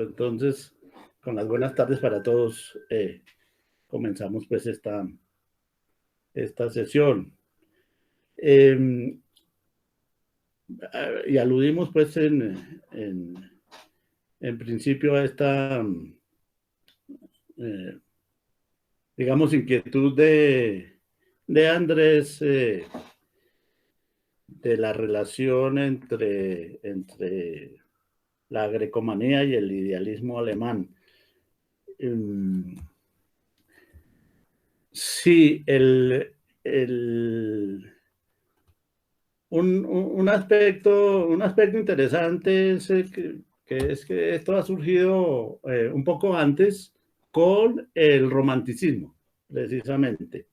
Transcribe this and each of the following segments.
Entonces, con las buenas tardes para todos, comenzamos pues esta sesión. Y aludimos pues en principio a esta, digamos, inquietud de Andrés, de la relación entre la grecomanía y el idealismo alemán. Sí, un aspecto interesante es que esto ha surgido un poco antes con el romanticismo, precisamente.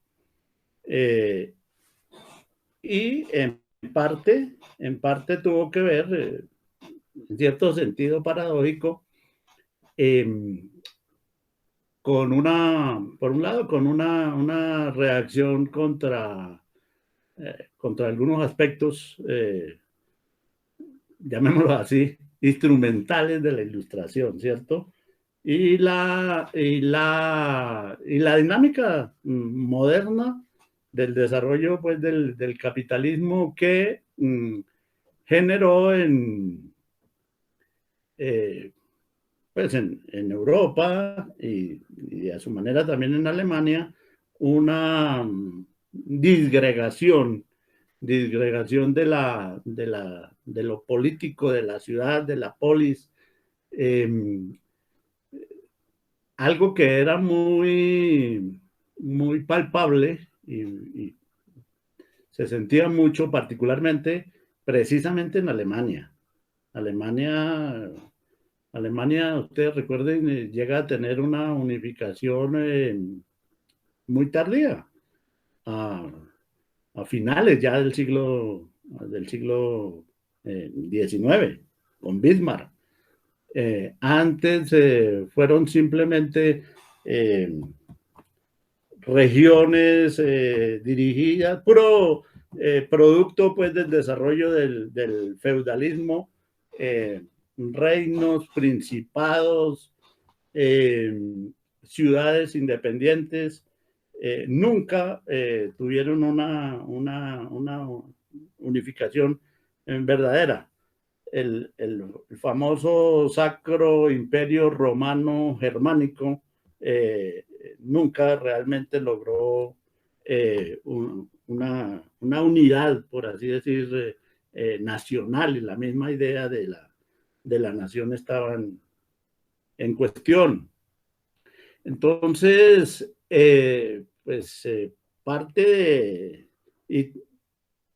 Y en parte tuvo que ver, en cierto sentido paradójico, por un lado, con una reacción contra algunos aspectos, llamémoslo así, instrumentales de la ilustración, ¿cierto? Y la dinámica moderna del desarrollo pues, del capitalismo que generó pues en Europa y a su manera también en Alemania una disgregación de lo político, de la ciudad, de la polis, algo que era muy palpable y se sentía mucho, particularmente, precisamente en Alemania. Alemania, ustedes recuerden, llega a tener una unificación muy tardía, a finales ya del siglo XIX, con Bismarck. Antes fueron simplemente regiones dirigidas, puro producto pues del desarrollo del feudalismo, reinos, principados, ciudades independientes, nunca tuvieron una unificación verdadera. El famoso Sacro Imperio Romano Germánico nunca realmente logró una unidad, por así decir, nacional, y la misma idea de la nación estaban en cuestión. Entonces, pues parte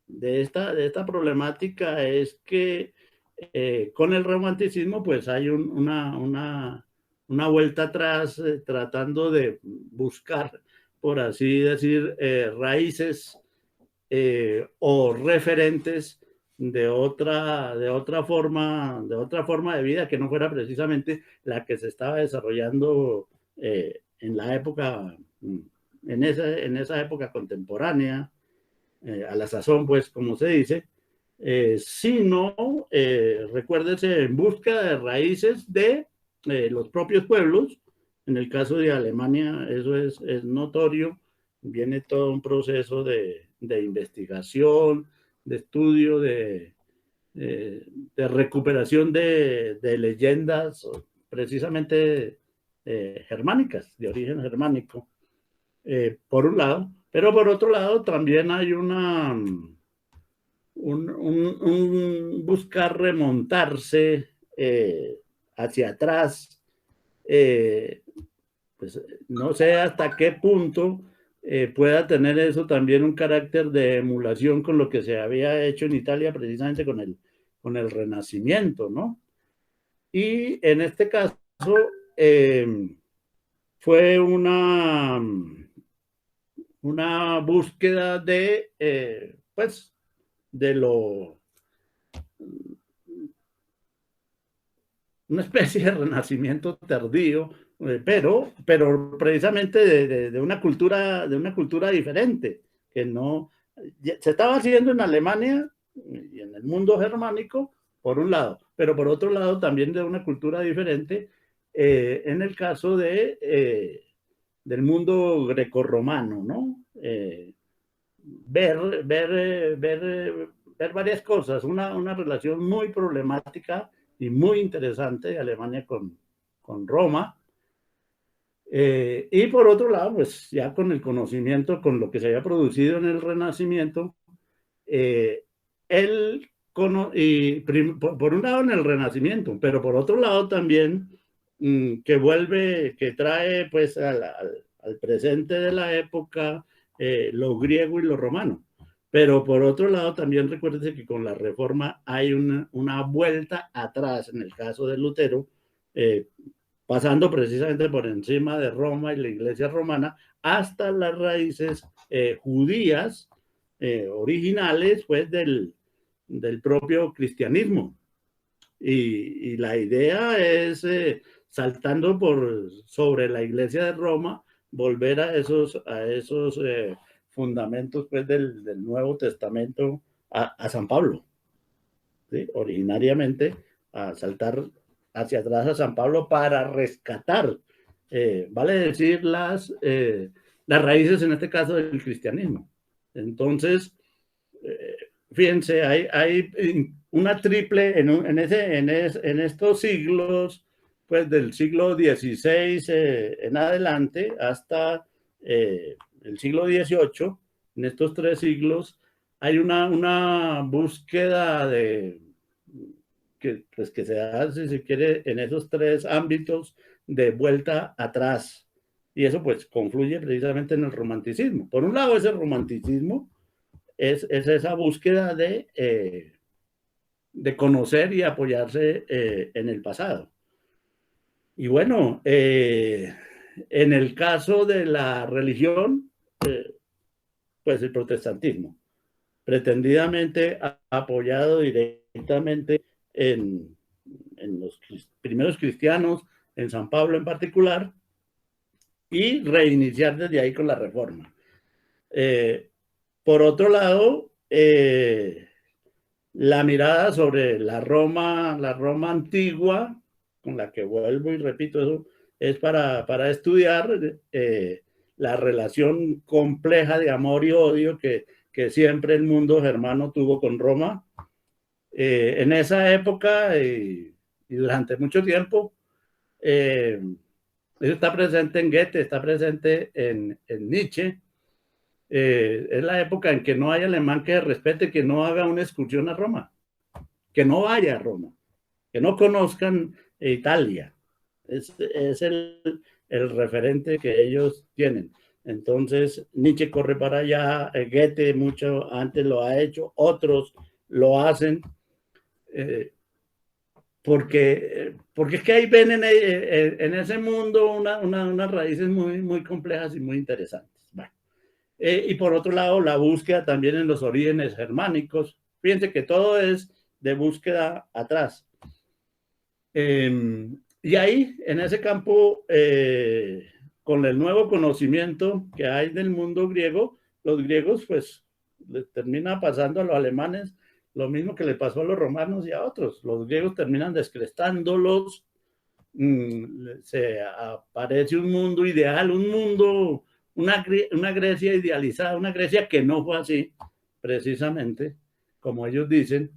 de esta problemática es que con el romanticismo pues hay una vuelta atrás, tratando de buscar, por así decir, raíces o referentes de otra forma de vida que no fuera precisamente la que se estaba desarrollando en la época, en esa época contemporánea, a la sazón, pues, como se dice, sino, recuérdese, en busca de raíces de los propios pueblos. En el caso de Alemania eso es notorio, viene todo un proceso de investigación, de estudio, de recuperación de leyendas precisamente germánicas, de origen germánico, por un lado, pero por otro lado también hay un buscar remontarse hacia atrás, pues no sé hasta qué punto pueda tener eso también un carácter de emulación con lo que se había hecho en Italia precisamente con el Renacimiento, ¿no? Y en este caso fue una búsqueda pues, una especie de renacimiento tardío, pero precisamente de una cultura diferente, que no se estaba haciendo en Alemania y en el mundo germánico, por un lado, pero por otro lado también de una cultura diferente en el caso del mundo grecorromano, ¿no? Ver varias cosas, una relación muy problemática y muy interesante de Alemania con Roma. Y por otro lado, pues ya con el conocimiento, con lo que se había producido en el Renacimiento, él, por un lado en el Renacimiento, pero por otro lado también que vuelve, que trae pues al presente de la época lo griego y lo romano. Pero por otro lado también recuérdense que con la reforma hay una vuelta atrás en el caso de Lutero, pasando precisamente por encima de Roma y la iglesia romana hasta las raíces judías originales pues del propio cristianismo. Y la idea es, saltando sobre la iglesia de Roma, volver a esos fundamentos pues, del Nuevo Testamento a San Pablo. ¿Sí? Originariamente, a saltar hacia atrás a San Pablo para rescatar, vale decir, las raíces, en este caso, del cristianismo. Entonces, fíjense, hay una triple en estos siglos, pues del siglo XVI en adelante hasta el siglo XVIII, en estos 3 siglos, hay una búsqueda pues que se hace, si se quiere, en esos 3 ámbitos de vuelta atrás. Y eso pues confluye precisamente en el romanticismo. Por un lado, ese romanticismo es esa búsqueda de conocer y apoyarse en el pasado. Y bueno, en el caso de la religión, pues el protestantismo, pretendidamente apoyado directamente en los primeros cristianos, en San Pablo en particular, y reiniciar desde ahí con la reforma. Por otro lado, la mirada sobre la Roma antigua, con la que vuelvo y repito, eso es para estudiar la relación compleja de amor y odio que siempre el mundo germano tuvo con Roma. En esa época y durante mucho tiempo, eso está presente en Goethe, está presente en Nietzsche. Es la época en que no hay alemán que respete, que no haga una excursión a Roma, que no vaya a Roma, que no conozcan Italia. Es el referente que ellos tienen. Entonces, Nietzsche corre para allá, Goethe mucho antes lo ha hecho, otros lo hacen, porque es que ahí ven en ese mundo unas raíces muy, muy complejas y muy interesantes. Bueno, y por otro lado, la búsqueda también en los orígenes germánicos. Fíjense que todo es de búsqueda atrás. Y ahí, en ese campo, con el nuevo conocimiento que hay del mundo griego, los griegos, pues, les termina pasando a los alemanes lo mismo que le pasó a los romanos y a otros. Los griegos terminan descrestándolos, se aparece un mundo ideal, un mundo, una Grecia idealizada, una Grecia que no fue así, precisamente, como ellos dicen,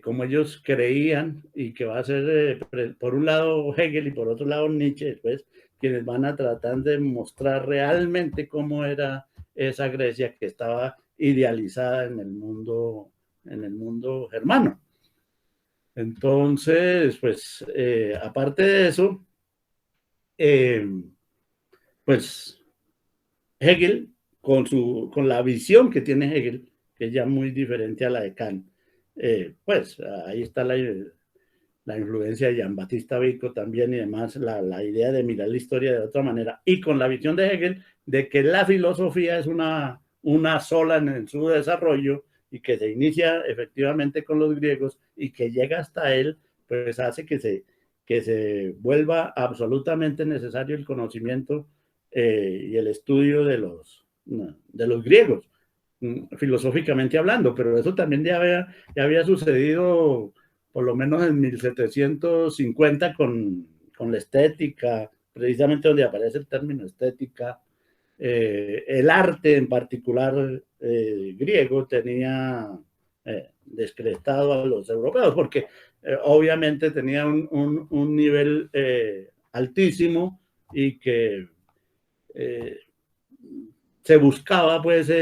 como ellos creían, y que va a ser por un lado Hegel y por otro lado Nietzsche después, quienes van a tratar de mostrar realmente cómo era esa Grecia que estaba idealizada en el mundo germano. Entonces, pues, aparte de eso, pues Hegel, con la visión que tiene Hegel, que es ya muy diferente a la de Kant, pues ahí está la influencia de Jean-Baptiste Vico también y demás, la idea de mirar la historia de otra manera, y con la visión de Hegel de que la filosofía es una sola en su desarrollo y que se inicia efectivamente con los griegos y que llega hasta él, pues hace que se vuelva absolutamente necesario el conocimiento y el estudio de los griegos, filosóficamente hablando, pero eso también ya había sucedido por lo menos en 1750 con con la estética, precisamente donde aparece el término estética. El arte en particular griego tenía descrestado a los europeos, porque obviamente tenía un nivel altísimo y que se buscaba pues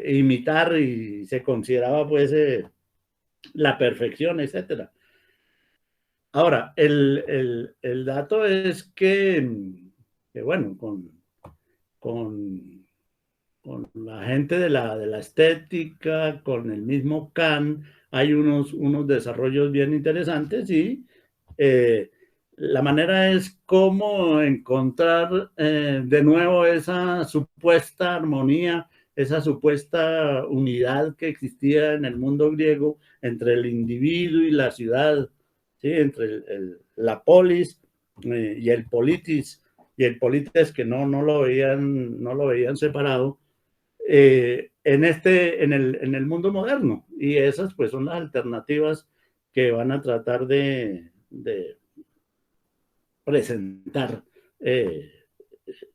imitar y se consideraba pues la perfección, etcétera. Ahora, el dato es que bueno, con la gente de la estética, con el mismo Kant, hay unos desarrollos bien interesantes y la manera es cómo encontrar de nuevo esa supuesta armonía, esa supuesta unidad que existía en el mundo griego entre el individuo y la ciudad, ¿sí? Entre la polis y el politis, y el polites que no lo veían separado en el mundo moderno. Y esas pues son las alternativas que van a tratar de presentar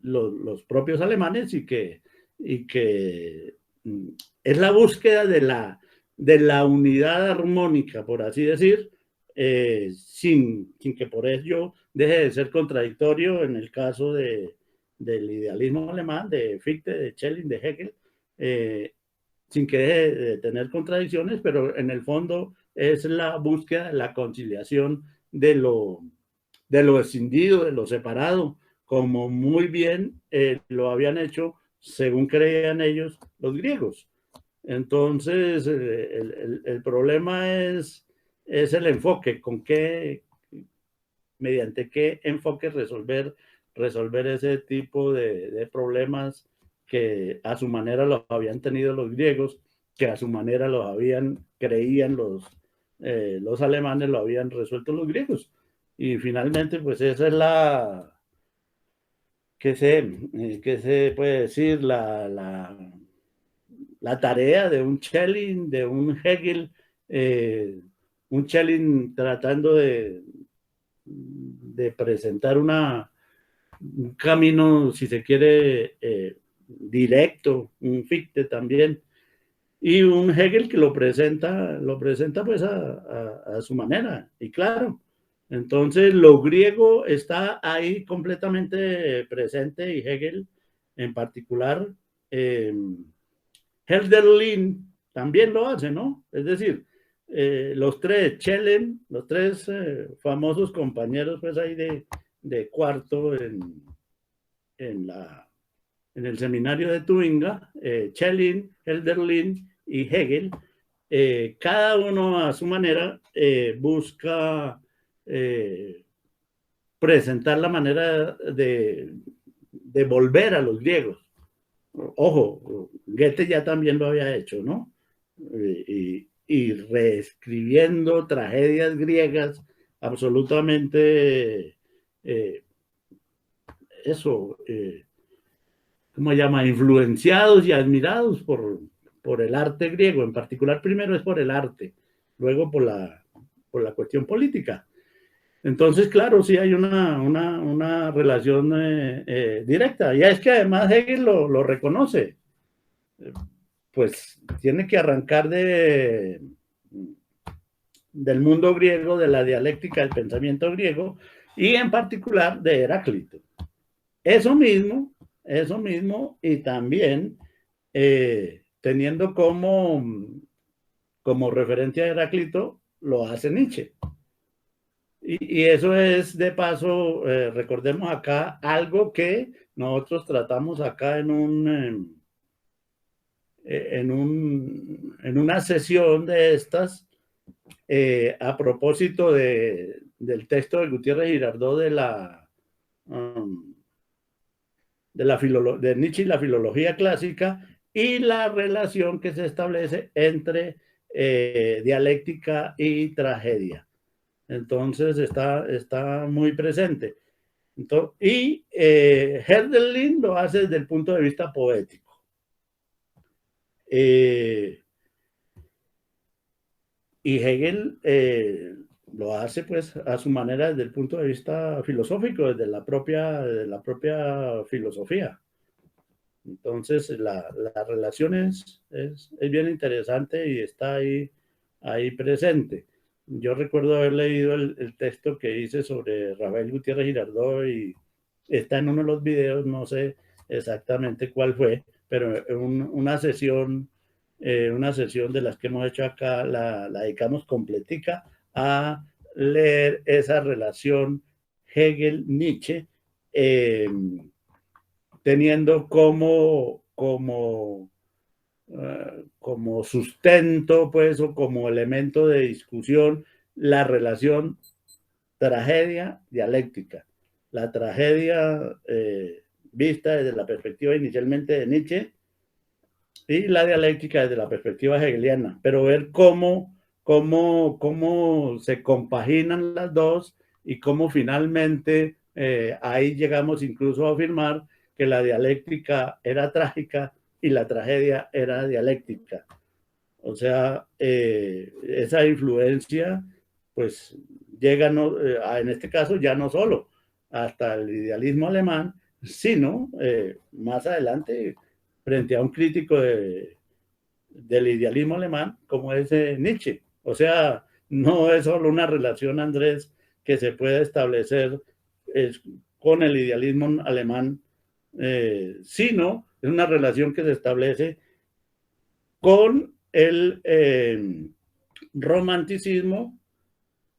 los propios alemanes y que es la búsqueda de la unidad armónica, por así decir, sin que por ello deje de ser contradictorio en el caso del idealismo alemán, de Fichte, de Schelling, de Hegel, sin que deje de tener contradicciones, pero en el fondo es la búsqueda, la conciliación de lo escindido, de lo separado, como muy bien lo habían hecho, según creían ellos, los griegos. Entonces, el problema es el enfoque, mediante qué enfoque resolver ese tipo de problemas que a su manera los habían tenido los griegos, que a su manera creían los alemanes, lo habían resuelto los griegos. Y finalmente, pues esa es ¿qué se puede decir? La tarea de un Schelling, de un Hegel, un Schelling tratando de presentar un camino, si se quiere, directo, un Fichte también, y un Hegel que lo presenta pues a su manera, y claro, entonces lo griego está ahí completamente presente, y Hegel en particular, Hölderlin también lo hace, ¿no? Es decir, los tres, Schelling, los tres famosos compañeros pues ahí de cuarto en, en el seminario de Tubinga, Schelling, Hölderlin y Hegel, cada uno a su manera busca presentar la manera de volver a los griegos. Ojo, Goethe ya también lo había hecho, ¿no? Y reescribiendo tragedias griegas absolutamente, eso, ¿cómo se llama? Influenciados y admirados por el arte griego. En particular, primero es por el arte, luego por la cuestión política. Entonces, claro, sí hay una relación directa. Y es que además Hegel lo reconoce. Pues tiene que arrancar del mundo griego, de la dialéctica del pensamiento griego, y en particular de Heráclito. Eso mismo, y también teniendo como referencia a Heráclito, lo hace Nietzsche. Y eso es, de paso, recordemos acá, algo que nosotros tratamos acá en una sesión de estas, a propósito del texto de Gutiérrez Girardot de Nietzsche y la filología clásica, y la relación que se establece entre dialéctica y tragedia. Entonces está muy presente. Entonces, y Hölderlin lo hace desde el punto de vista poético. Y Hegel lo hace pues a su manera desde el punto de vista filosófico, desde la propia filosofía. Entonces, la relación es bien interesante y está ahí presente. Yo recuerdo haber leído el texto que hice sobre Rafael Gutiérrez Girardot y está en uno de los videos, no sé exactamente cuál fue, pero una sesión de las que hemos hecho acá la dedicamos completica a leer esa relación Hegel-Nietzsche, teniendo como sustento, pues, o como elemento de discusión la relación tragedia-dialéctica. La tragedia vista desde la perspectiva inicialmente de Nietzsche y la dialéctica desde la perspectiva hegeliana, pero ver cómo se compaginan las dos y cómo finalmente ahí llegamos incluso a afirmar que la dialéctica era trágica y la tragedia era dialéctica. O sea, esa influencia, pues llega, en este caso, ya no solo hasta el idealismo alemán, sino más adelante frente a un crítico del idealismo alemán como es Nietzsche. O sea, no es solo una relación, Andrés, que se puede establecer con el idealismo alemán, sino es una relación que se establece con el romanticismo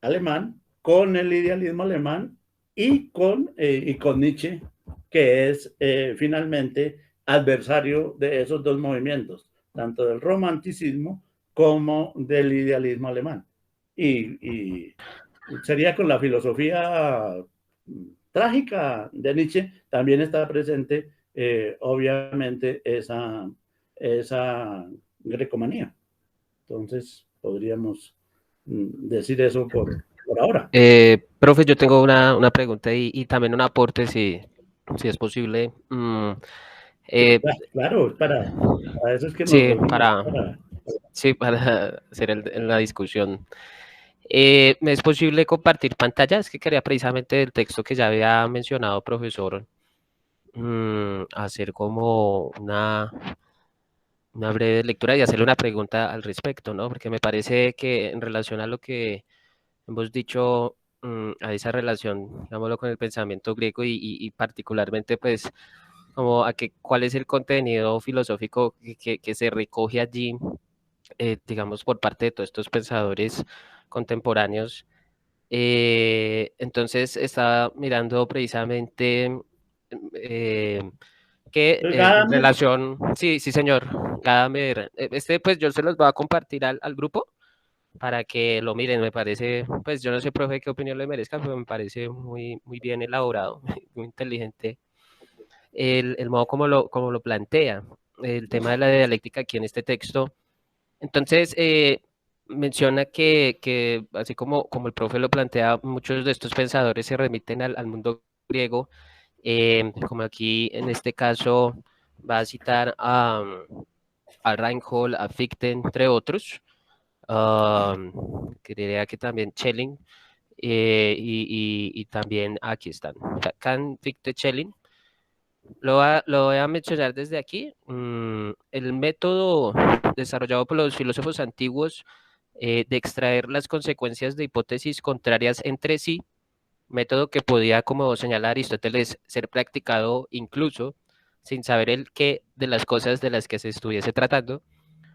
alemán, con el idealismo alemán y con Nietzsche, que es finalmente adversario de esos dos movimientos, tanto del romanticismo como del idealismo alemán. Y sería con la filosofía trágica de Nietzsche, también está presente, obviamente, esa grecomanía. Entonces, podríamos decir eso por ahora. Profe, yo tengo una pregunta y también un aporte, si es posible. Eh, Claro, para eso es que nos sí, reunimos. para, sí, para hacer la discusión. ¿Me es posible compartir pantalla? Es que quería precisamente el texto que ya había mencionado, profesor, hacer como una breve lectura y hacerle una pregunta al respecto, ¿no? Porque me parece que en relación a lo que hemos dicho, a esa relación, digámoslo, con el pensamiento griego y particularmente, pues, como a que cuál es el contenido filosófico que se recoge allí, digamos, por parte de todos estos pensadores contemporáneos. Entonces, estaba mirando precisamente que en Gadamer, relación, sí, sí, señor, Gadamer, pues yo se los voy a compartir al grupo para que lo miren, me parece, pues yo no sé, profe, qué opinión le merezca, pero me parece muy, muy bien elaborado, muy inteligente el modo como lo plantea, el tema de la dialéctica aquí en este texto. Entonces, menciona que así como el profe lo plantea, muchos de estos pensadores se remiten al mundo griego, como aquí en este caso va a citar a Reinhold, a Fichte, entre otros. Creería que también Schelling, y también aquí están, Kant, Fichte, Schelling. Lo voy a mencionar desde aquí. El método desarrollado por los filósofos antiguos de extraer las consecuencias de hipótesis contrarias entre sí, método que podía, como señala Aristóteles, ser practicado incluso sin saber el qué de las cosas de las que se estuviese tratando,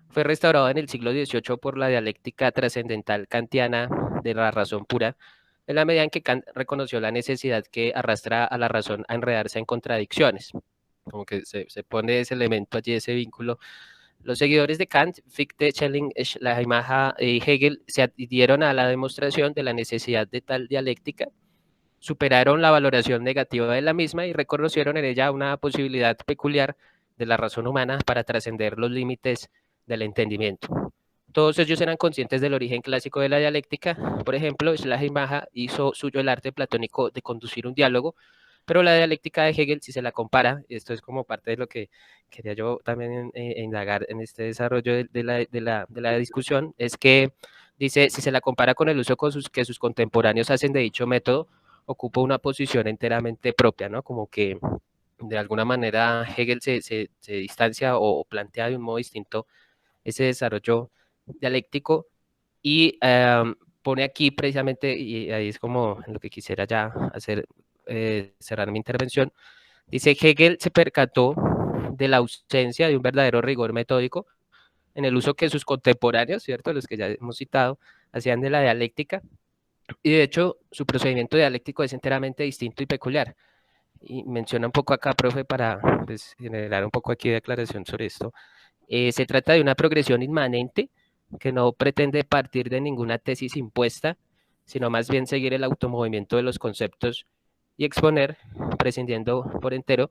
fue restaurado en el siglo XVIII por la dialéctica trascendental kantiana de la razón pura, en la medida en que Kant reconoció la necesidad que arrastra a la razón a enredarse en contradicciones. Como que se pone ese elemento allí, ese vínculo. Los seguidores de Kant, Fichte, Schelling, Schleiermacher y Hegel se adhirieron a la demostración de la necesidad de tal dialéctica, superaron la valoración negativa de la misma y reconocieron en ella una posibilidad peculiar de la razón humana para trascender los límites del entendimiento. Todos ellos eran conscientes del origen clásico de la dialéctica. Por ejemplo, Schleiermacher hizo suyo el arte platónico de conducir un diálogo, pero la dialéctica de Hegel, si se la compara, esto es como parte de lo que quería yo también indagar en este desarrollo de la discusión, es que Dice, si se la compara con el uso que sus contemporáneos hacen de dicho método, ocupa una posición enteramente propia, ¿no? Como que de alguna manera Hegel se distancia o plantea de un modo distinto ese desarrollo dialéctico y pone aquí precisamente, y ahí es como lo que quisiera ya hacer, cerrar mi intervención, dice Hegel se percató de la ausencia de un verdadero rigor metódico en el uso que sus contemporáneos, ¿cierto? Los que ya hemos citado, hacían de la dialéctica, y de hecho su procedimiento dialéctico es enteramente distinto y peculiar. Y menciona un poco acá, profe, para pues, generar un poco aquí de aclaración sobre esto. Se trata de una progresión inmanente que no pretende partir de ninguna tesis impuesta, sino más bien seguir el automovimiento de los conceptos y exponer, prescindiendo por entero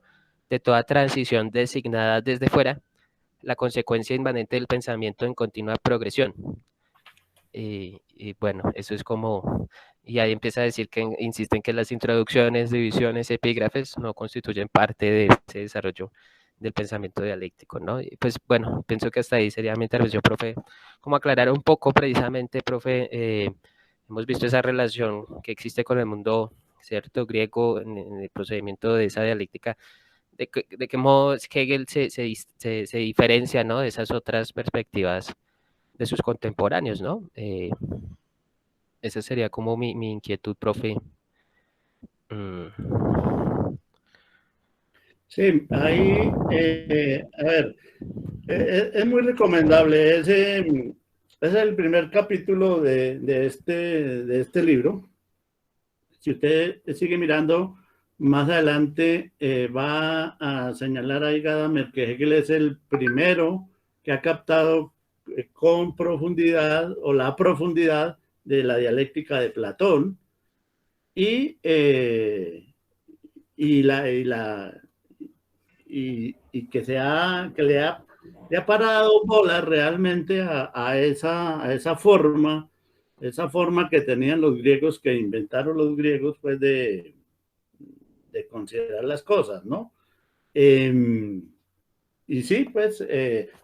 de toda transición designada desde fuera, la consecuencia inmanente del pensamiento en continua progresión. Y bueno, eso es como, y ahí empieza a decir que insisten que las introducciones, divisiones, epígrafes no constituyen parte de ese desarrollo del pensamiento dialéctico, ¿no? Y pues bueno, pienso que hasta ahí sería mi intervención, profe, como aclarar un poco precisamente, profe, hemos visto esa relación que existe con el mundo, ¿cierto?, griego en el procedimiento de esa dialéctica, de qué modo Hegel se diferencia, ¿no?, de esas otras perspectivas de sus contemporáneos, ¿no? Esa sería como mi inquietud, profe. Sí, ahí, a ver, es muy recomendable. Ese es el primer capítulo de este libro. Si usted sigue mirando, más adelante va a señalar ahí Gadamer que Hegel es el primero que ha captado con profundidad o la profundidad de la dialéctica de Platón y, y, la, y, la, y que, que le ha parado bola realmente a esa forma que tenían los griegos, que inventaron los griegos, pues de considerar las cosas, ¿no? Y sí, pues,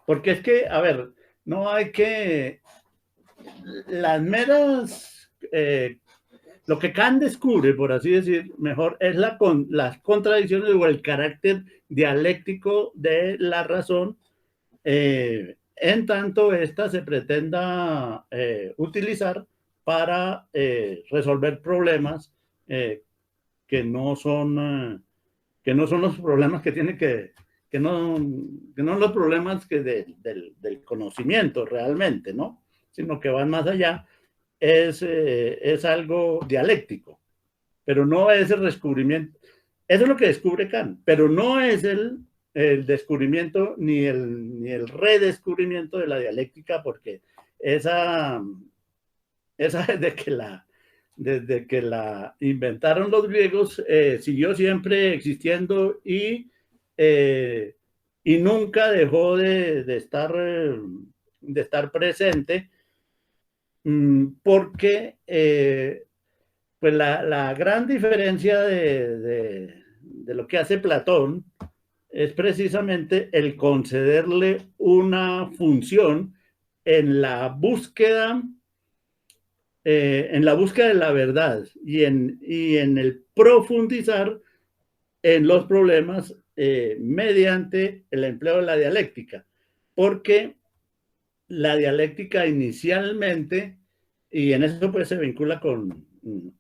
porque es que, a ver, no hay que, las meras, lo que Kant descubre, por así decir, mejor, es las contradicciones o el carácter dialéctico de la razón, en tanto esta se pretenda utilizar para resolver problemas que no son los problemas que tiene que no los problemas del conocimiento realmente, ¿no? Sino que van más allá, es algo dialéctico, pero no es el descubrimiento. Eso es lo que descubre Kant, pero no es el descubrimiento ni el redescubrimiento de la dialéctica, porque esa desde que la inventaron los griegos, siguió siempre existiendo y nunca dejó de estar presente, porque pues la gran diferencia de lo que hace Platón es precisamente el concederle una función en la búsqueda de la verdad y en el profundizar en los problemas mediante el empleo de la dialéctica. Porque la dialéctica inicialmente, y en eso pues se vincula con,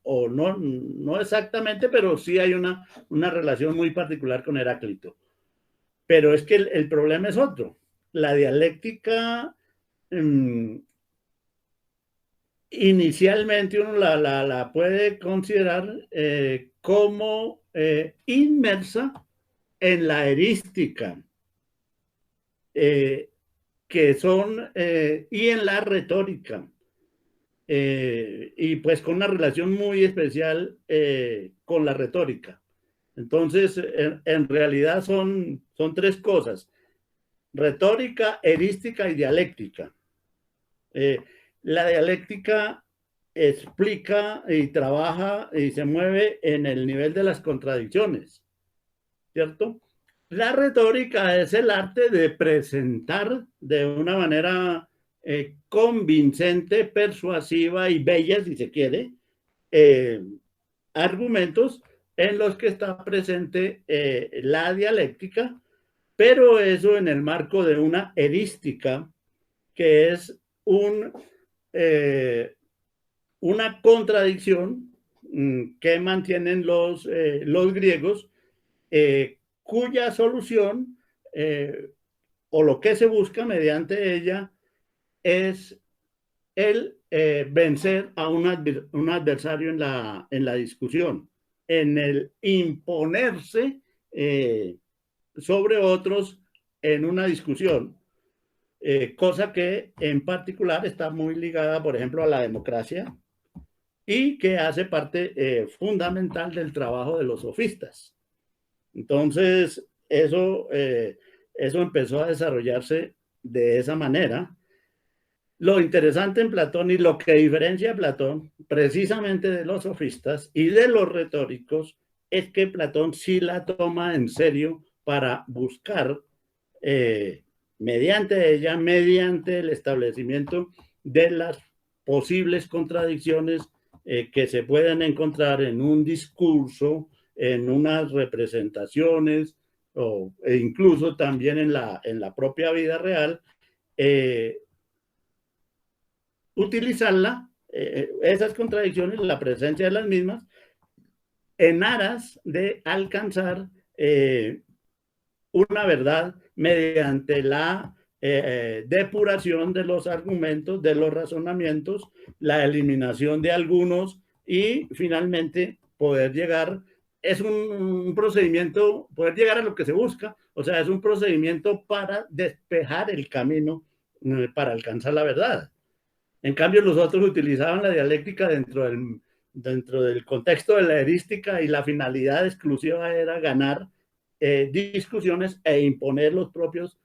o no exactamente, pero sí hay una relación muy particular con Heráclito. Pero es que el problema es otro. La dialéctica inicialmente uno la puede considerar como inmersa en la erística, que son, y en la retórica, y pues con una relación muy especial con la retórica. Entonces, en realidad son tres cosas: retórica, erística y dialéctica. La dialéctica explica y trabaja y se mueve en el nivel de las contradicciones, ¿cierto? La retórica es el arte de presentar de una manera convincente, persuasiva y bella, si se quiere, argumentos en los que está presente la dialéctica, pero eso en el marco de una erística, que es una contradicción que mantienen los griegos, cuya solución o lo que se busca mediante ella es el vencer a un adversario en la discusión, en el imponerse sobre otros en una discusión, cosa que en particular está muy ligada, por ejemplo, a la democracia y que hace parte fundamental del trabajo de los sofistas. Entonces, eso empezó a desarrollarse de esa manera. Lo interesante en Platón y lo que diferencia a Platón precisamente de los sofistas y de los retóricos es que Platón sí la toma en serio para buscar mediante ella, mediante el establecimiento de las posibles contradicciones que se pueden encontrar en un discurso, en unas representaciones e incluso también en la propia vida real, utilizarla, esas contradicciones, la presencia de las mismas, en aras de alcanzar una verdad mediante la depuración de los argumentos, de los razonamientos, la eliminación de algunos y finalmente poder llegar, es un procedimiento, poder llegar a lo que se busca, o sea, es un procedimiento para despejar el camino para alcanzar la verdad. En cambio, los otros utilizaban la dialéctica dentro del contexto de la erística y la finalidad exclusiva era ganar discusiones e imponer los propios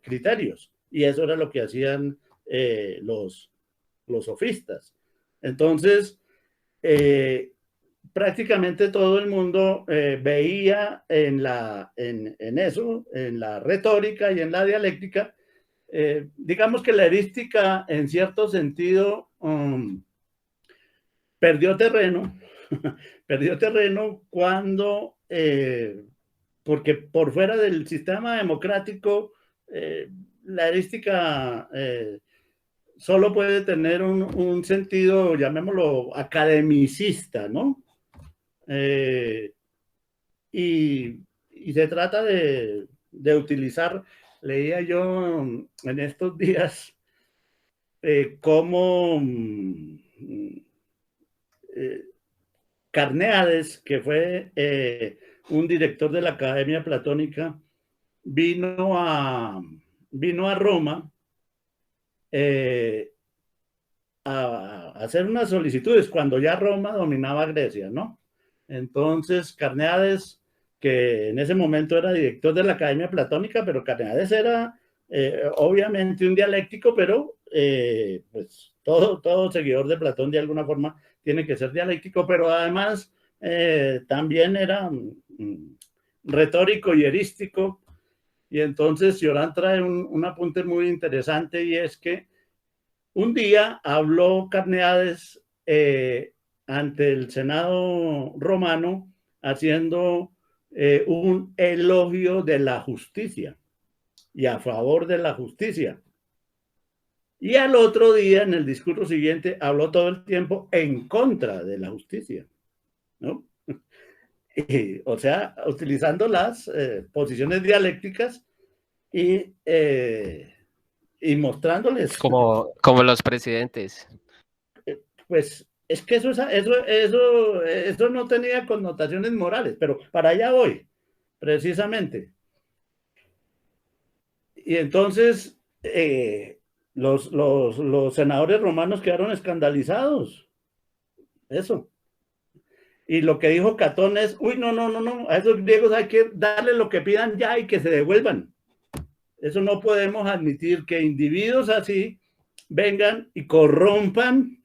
criterios. Y eso era lo que hacían los sofistas. Entonces, prácticamente todo el mundo veía en eso, en la retórica y en la dialéctica, digamos que la erística en cierto sentido perdió terreno, perdió terreno cuando, porque por fuera del sistema democrático, la erística solo puede tener un sentido, llamémoslo, academicista, ¿no? Y se trata de utilizar, leía yo en estos días cómo Carneades, que fue un director de la Academia Platónica, vino a Roma a hacer unas solicitudes cuando ya Roma dominaba Grecia, ¿no? Entonces, Carneades, que en ese momento era director de la Academia Platónica, pero Carneades era obviamente un dialéctico, pero pues todo seguidor de Platón de alguna forma tiene que ser dialéctico, pero además también era retórico y erístico. Y entonces Cioran trae un apunte muy interesante, y es que un día habló Carneades ante el Senado romano haciendo un elogio de la justicia y a favor de la justicia. Y al otro día, en el discurso siguiente, habló todo el tiempo en contra de la justicia, ¿no? O sea, utilizando las posiciones dialécticas y mostrándoles. Como los presidentes. Pues es que eso no tenía connotaciones morales, pero para allá voy, precisamente. Y entonces los senadores romanos quedaron escandalizados. Eso. Y lo que dijo Catón es, uy, no, a esos griegos hay que darle lo que pidan ya y que se devuelvan. Eso no podemos admitir, que individuos así vengan y corrompan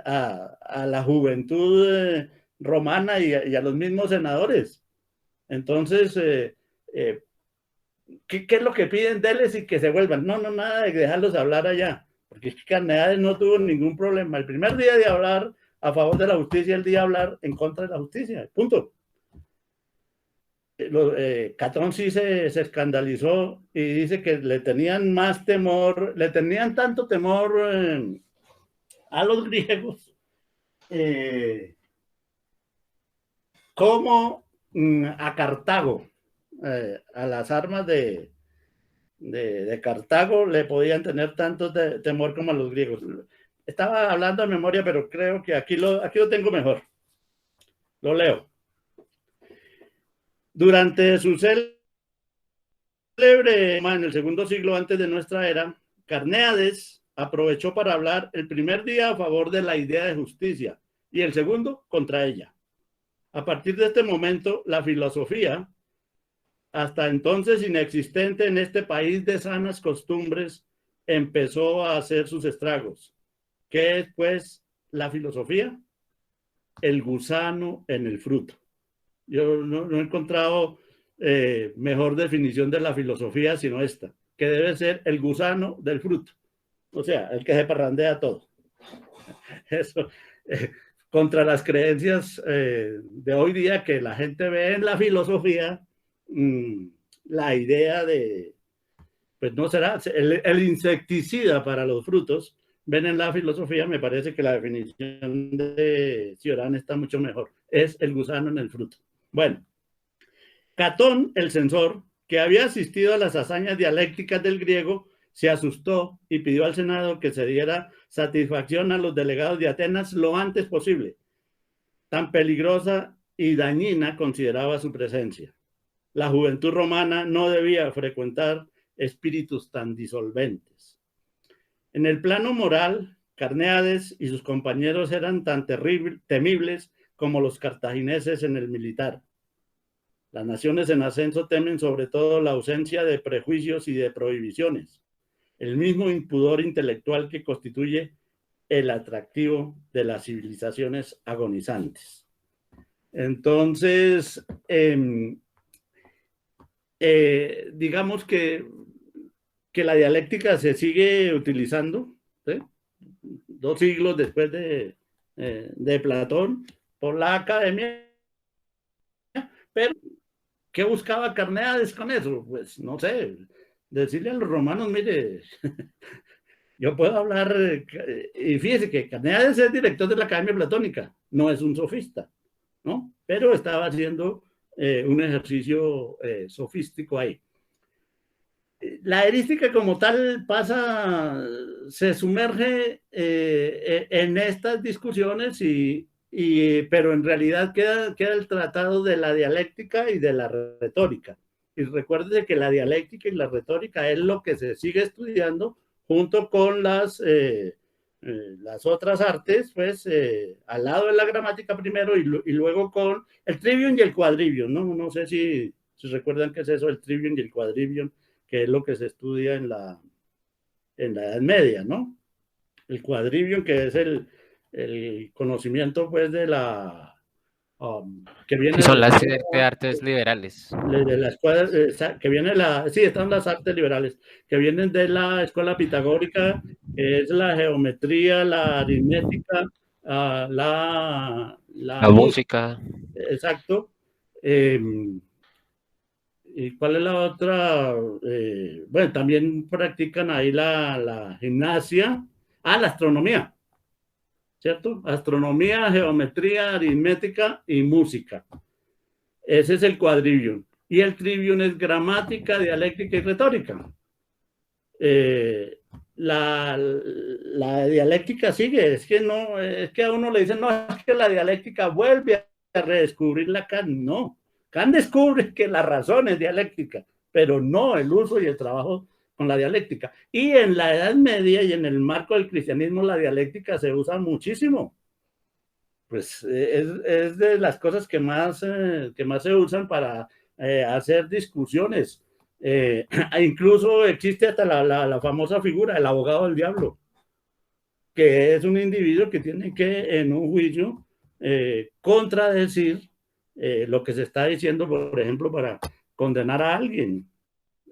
a la juventud romana y a los mismos senadores. Entonces, ¿qué es lo que piden? Deles y que se vuelvan. No, nada de dejarlos hablar allá, porque es que Carneades no tuvo ningún problema. El primer día de hablar a favor de la justicia, el día de hablar en contra de la justicia, punto. Catón sí se escandalizó y dice que le tenían más temor, le tenían tanto temor a los griegos como a Cartago, a las armas de Cartago le podían tener tanto temor como a los griegos. Estaba hablando de memoria, pero creo que aquí lo tengo mejor. Lo leo. Durante su célebre, en el segundo siglo antes de nuestra era, Carneades aprovechó para hablar el primer día a favor de la idea de justicia y el segundo contra ella. A partir de este momento, la filosofía, hasta entonces inexistente en este país de sanas costumbres, empezó a hacer sus estragos. ¿Qué es, pues, la filosofía? El gusano en el fruto. Yo no he encontrado mejor definición de la filosofía sino esta, que debe ser el gusano del fruto, o sea, el que se parrandea todo. Eso, contra las creencias de hoy día, que la gente ve en la filosofía la idea de, pues no será, el insecticida para los frutos. Ven en la filosofía, me parece que la definición de Cioran está mucho mejor. Es el gusano en el fruto. Bueno, Catón, el censor, que había asistido a las hazañas dialécticas del griego, se asustó y pidió al Senado que se diera satisfacción a los delegados de Atenas lo antes posible. Tan peligrosa y dañina consideraba su presencia. La juventud romana no debía frecuentar espíritus tan disolventes. En el plano moral, Carneades y sus compañeros eran tan temibles como los cartagineses en el militar. Las naciones en ascenso temen sobre todo la ausencia de prejuicios y de prohibiciones, el mismo impudor intelectual que constituye el atractivo de las civilizaciones agonizantes. Entonces, digamos que la dialéctica se sigue utilizando, ¿sí? 2 siglos después de Platón, por la academia, pero ¿qué buscaba Carneades con eso? Pues no sé, decirle a los romanos, mire, yo puedo hablar, y fíjese que Carneades es director de la Academia Platónica, no es un sofista, ¿no? Pero estaba haciendo un ejercicio sofístico ahí. La erística como tal se sumerge en estas discusiones, pero en realidad queda el tratado de la dialéctica y de la retórica. Y recuérdese que la dialéctica y la retórica es lo que se sigue estudiando junto con las otras artes, pues al lado de la gramática primero y luego con el trivium y el quadrivium, ¿no? No sé si recuerdan qué es eso, el trivium y el quadrivium, que es lo que se estudia en la Edad Media, ¿no? El quadrivium, que es el conocimiento, pues, de la... que viene son las artes liberales. De la escuela, que viene sí, están las artes liberales, que vienen de la escuela pitagórica, que es la geometría, la aritmética, la música. Exacto. ¿Y cuál es la otra? Bueno, también practican ahí la gimnasia. La astronomía, ¿cierto? Astronomía, geometría, aritmética y música. Ese es el quadrivium. Y el trivium es gramática, dialéctica y retórica. La dialéctica sigue, es que a uno le dicen, no, es que la dialéctica vuelve a redescubrir la Kant. No, Kant descubre que la razón es dialéctica, pero no el uso y el trabajo con la dialéctica. Y en la Edad Media y en el marco del cristianismo, la dialéctica se usa muchísimo. Pues es de las cosas que más se usan para hacer discusiones. Incluso existe hasta la famosa figura, el abogado del diablo, que es un individuo que tiene que en un juicio contradecir lo que se está diciendo, por ejemplo, para condenar a alguien.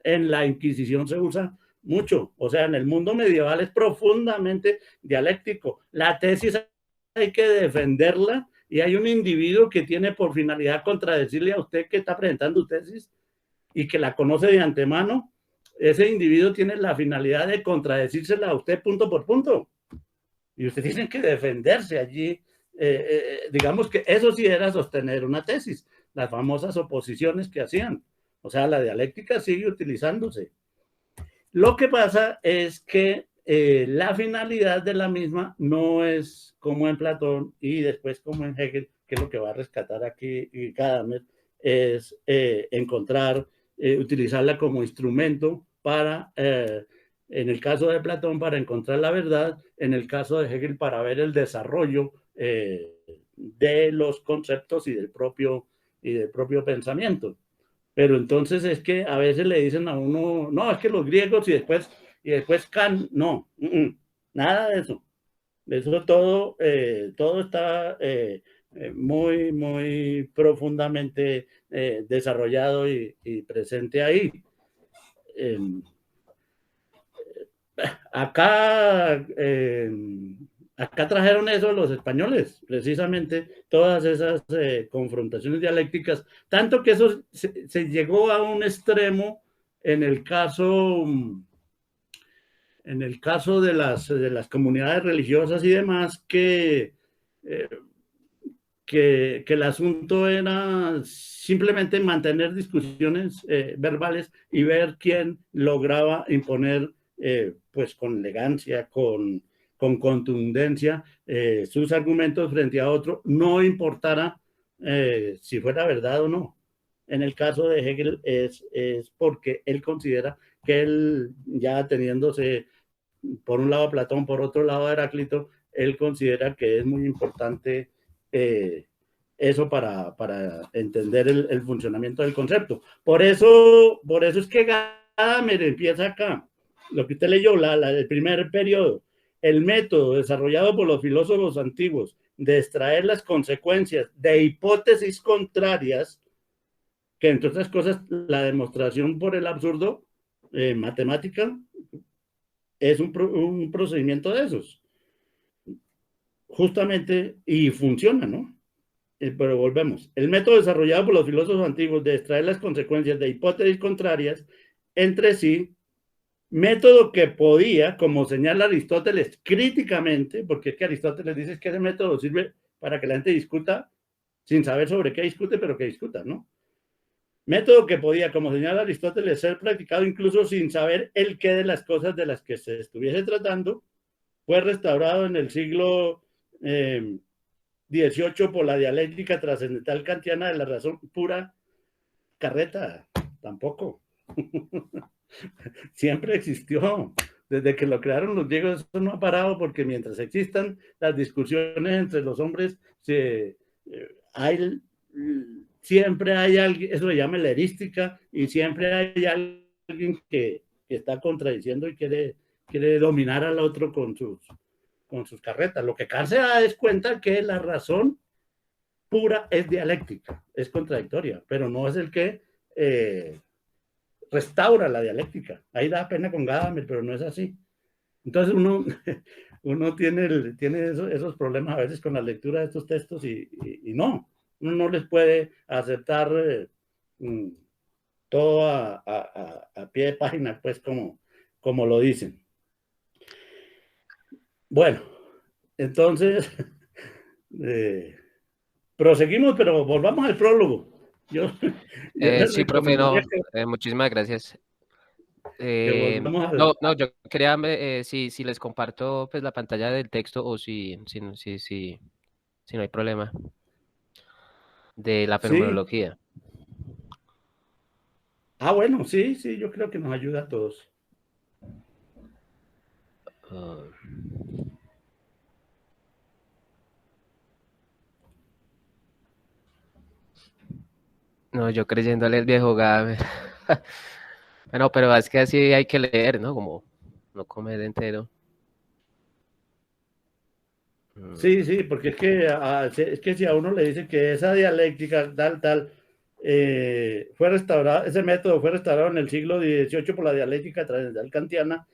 en la Inquisición se usa mucho. O sea, en el mundo medieval es profundamente dialéctico. La tesis hay que defenderla y hay un individuo que tiene por finalidad contradecirle a usted que está presentando tesis y que la conoce de antemano. Ese individuo tiene la finalidad de contradecírsela a usted punto por punto. Y usted tiene que defenderse allí. Digamos que eso sí era sostener una tesis, las famosas oposiciones que hacían. O sea, la dialéctica sigue utilizándose. Lo que pasa es que la finalidad de la misma no es como en Platón y después como en Hegel, que es lo que va a rescatar aquí Gadamer, es encontrar, utilizarla como instrumento para, en el caso de Platón, para encontrar la verdad, en el caso de Hegel, para ver el desarrollo de los conceptos y del propio pensamiento. Pero entonces es que a veces le dicen a uno, no, es que los griegos y después Kant, no, nada de eso. Eso todo, todo está muy, muy profundamente desarrollado y presente ahí. Acá, acá trajeron eso los españoles, precisamente, todas esas confrontaciones dialécticas, tanto que eso se llegó a un extremo en el caso de las comunidades religiosas y demás, que el asunto era simplemente mantener discusiones verbales y ver quién lograba imponer pues con elegancia, con contundencia sus argumentos frente a otro, no importara si fuera verdad o no. En el caso de Hegel es porque él considera que él, ya teniéndose por un lado Platón, por otro lado Heráclito, él considera que es muy importante eso para entender el funcionamiento del concepto. Por eso es que Gadamer empieza acá. Lo que usted leyó, el primer periodo, el método desarrollado por los filósofos antiguos de extraer las consecuencias de hipótesis contrarias, que entre otras cosas la demostración por el absurdo matemática es un procedimiento de esos. Justamente, y funciona, ¿no? Pero volvemos. El método desarrollado por los filósofos antiguos de extraer las consecuencias de hipótesis contrarias entre sí, método que podía, como señala Aristóteles críticamente, porque es que Aristóteles dice que ese método sirve para que la gente discuta sin saber sobre qué discute, pero que discuta, ¿no? Método que podía, como señala Aristóteles, ser practicado incluso sin saber el qué de las cosas de las que se estuviese tratando, fue restaurado en el siglo XVIII por la dialéctica trascendental kantiana de la razón pura. Carreta, tampoco. Siempre existió. Desde que lo crearon los griegos, eso no ha parado, porque mientras existan las discusiones entre los hombres, siempre hay alguien, eso se llama la erística, y siempre hay alguien que está contradiciendo y quiere dominar al otro con sus carretas. Lo que Kant se da es cuenta que la razón pura es dialéctica, es contradictoria, pero no es el que restaura la dialéctica. Ahí da pena con Gadamer, pero no es así. Entonces uno tiene esos problemas a veces con la lectura de estos textos y no, uno no les puede aceptar todo a pie de página, pues como lo dicen. Bueno, entonces proseguimos, pero volvamos al prólogo. Yo sí, profe, no, muchísimas gracias. No, yo quería, si les comparto pues la pantalla del texto o si no hay problema de la fenomenología. Ah, bueno, sí, yo creo que nos ayuda a todos. No, yo creyéndole el viejo Gadamer. Bueno, pero es que así hay que leer, ¿no? Como no comer entero. Sí, porque es que si a uno le dice que esa dialéctica tal, fue restaurado, ese método fue restaurado en el siglo XVIII por la dialéctica trascendental kantiana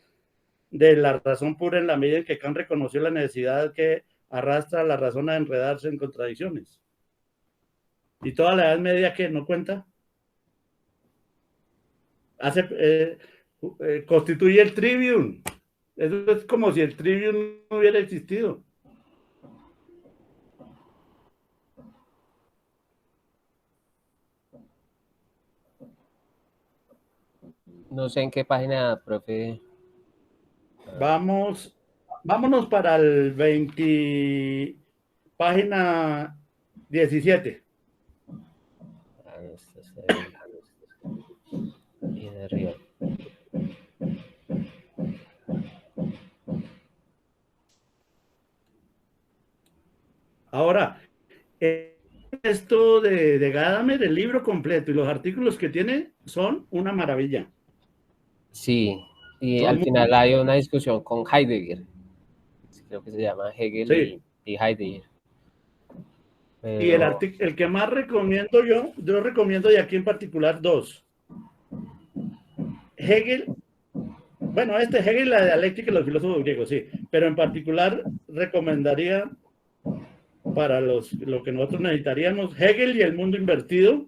de la razón pura, en la medida en que Kant reconoció la necesidad que arrastra a la razón a enredarse en contradicciones. Y toda la Edad Media, que no cuenta, constituye el trivium. Eso es como si el trivium no hubiera existido. No sé en qué página, profe. Vámonos para el 20, página 17. Y de arriba. Ahora, esto de Gadamer, el libro completo y los artículos que tiene son una maravilla. Sí, y al final hay una discusión con Heidegger. Creo que se llama Hegel sí. y Heidegger. Pero... Y el que más recomiendo yo recomiendo de aquí en particular dos. Hegel, bueno, Hegel, la dialéctica y los filósofos griegos, sí, pero en particular recomendaría para lo que nosotros necesitaríamos, Hegel y el mundo invertido,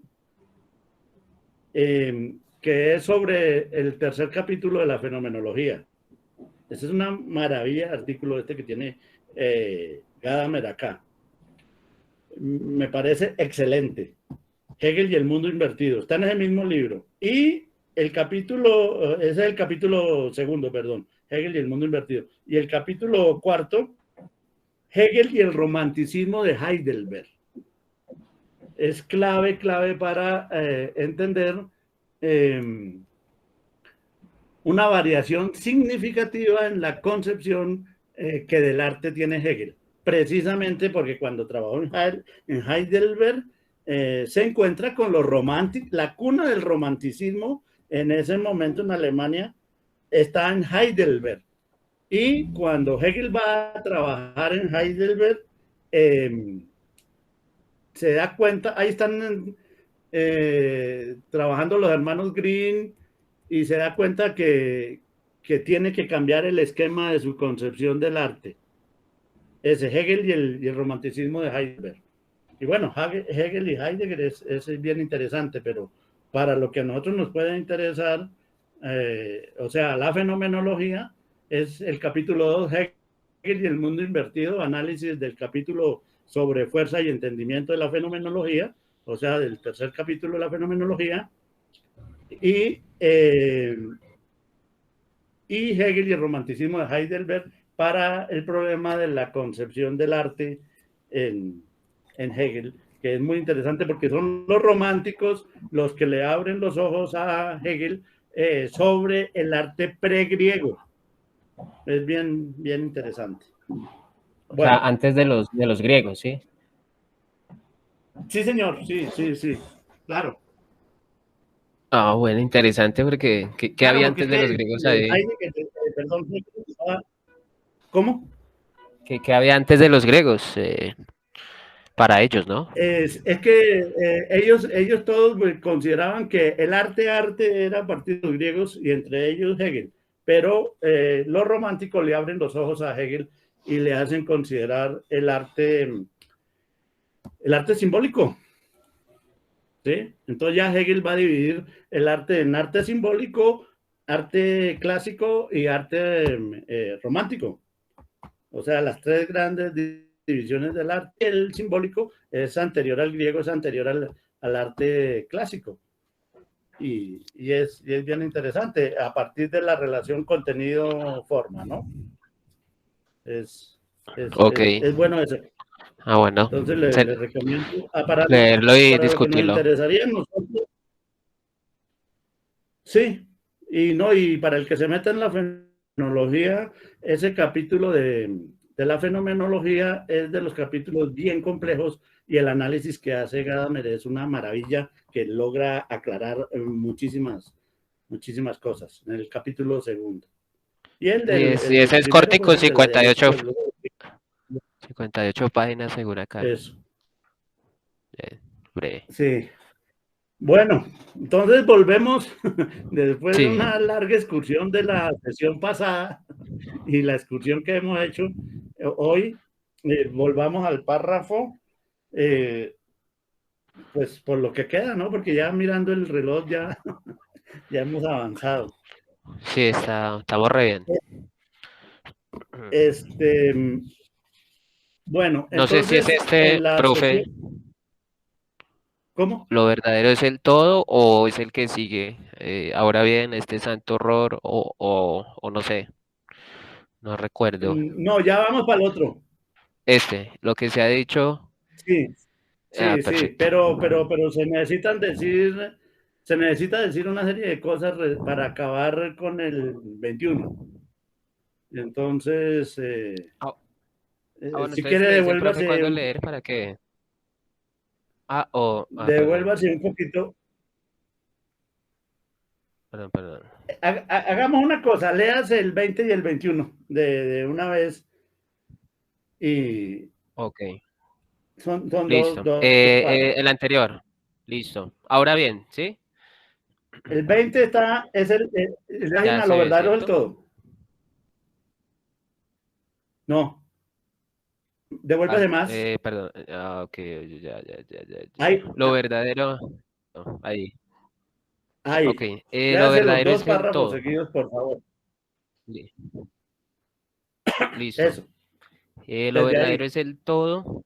que es sobre el tercer capítulo de la fenomenología. Ese es una maravilla artículo que tiene Gadamer acá. Me parece excelente. Hegel y el mundo invertido. Está en ese mismo libro. Y el capítulo, ese es el capítulo segundo, perdón. Hegel y el mundo invertido. Y el capítulo cuarto, Hegel y el romanticismo de Heidelberg. Es clave para entender una variación significativa en la concepción que del arte tiene Hegel. Precisamente porque cuando trabajó en Heidelberg, se encuentra con los románticos, la cuna del romanticismo en ese momento en Alemania está en Heidelberg. Y cuando Hegel va a trabajar en Heidelberg, se da cuenta, ahí están trabajando los hermanos Green, y se da cuenta que tiene que cambiar el esquema de su concepción del arte. Ese Hegel y el romanticismo de Heidelberg. Y bueno, Hegel y Heidegger es bien interesante, pero para lo que a nosotros nos puede interesar, o sea, la fenomenología, es el capítulo 2, Hegel y el mundo invertido, análisis del capítulo sobre fuerza y entendimiento de la fenomenología, o sea, del tercer capítulo de la fenomenología, y Hegel y el romanticismo de Heidelberg para el problema de la concepción del arte en Hegel, que es muy interesante porque son los románticos los que le abren los ojos a Hegel sobre el arte pregriego. Es bien interesante. Bueno. O sea, antes de los griegos, ¿sí? Sí, señor, sí, claro. Ah, bueno, interesante, porque ¿qué claro, había antes de los griegos ahí? Perdón, ¿cómo? ¿Qué había antes de los griegos? Para ellos, ¿no? Es que ellos todos consideraban que el arte era a partir de los griegos y entre ellos Hegel, pero los románticos le abren los ojos a Hegel y le hacen considerar el arte simbólico. ¿Sí? Entonces ya Hegel va a dividir el arte en arte simbólico, arte clásico y arte romántico. O sea, las tres grandes divisiones del arte. El simbólico es anterior al griego, es anterior al arte clásico. Y es bien interesante a partir de la relación contenido-forma, ¿no? Es bueno eso. Ah, bueno. Entonces le recomiendo para leerlo y para discutirlo. Lo que nos interesaría a nosotros. Sí, y para el que se meta en la fenomenología, ese capítulo de la fenomenología es de los capítulos bien complejos y el análisis que hace Gadamer es una maravilla que logra aclarar muchísimas cosas en el capítulo segundo. Y ese es cortico, pues, 58 páginas según acá. Eso. Breve. Sí. Bueno, entonces volvemos después de Sí, una larga excursión de la sesión pasada y la excursión que hemos hecho hoy, volvamos al párrafo, pues por lo que queda, ¿no? Porque ya mirando el reloj ya, ya hemos avanzado. sí, estamos re bien. Este, bueno, No sé si es entonces este, en la profe, sesión, ¿cómo? lo verdadero es el todo o es el que sigue. Ahora bien, este santo horror o no sé, no recuerdo. No, ya vamos para el otro. Este, lo que se ha dicho. Sí, Ah, sí, sí, perfecto. pero se necesita decir una serie de cosas para acabar con el 21. Entonces, Ah, bueno, si entonces quiere, me dicen, profe, cuándo leer para que. Perdón, devuélvase un poquito. perdón. Hagamos una cosa, léase el 20 y el 21 de una vez y Ok, son listo. dos párrafos. El anterior, listo. Ahora bien, ¿sí? El 20 es la Ya página se Lo ve, verdadero del ¿cierto? todo. No, devuélvase más. Perdón. Ok, ya. Ahí, Lo verdadero. No, ahí. Ok, ahí. lo Léase los verdadero dos es el párrafos todo. seguidos, por favor. Li- Listo. Eso, Lo desde verdadero ahí. es el todo,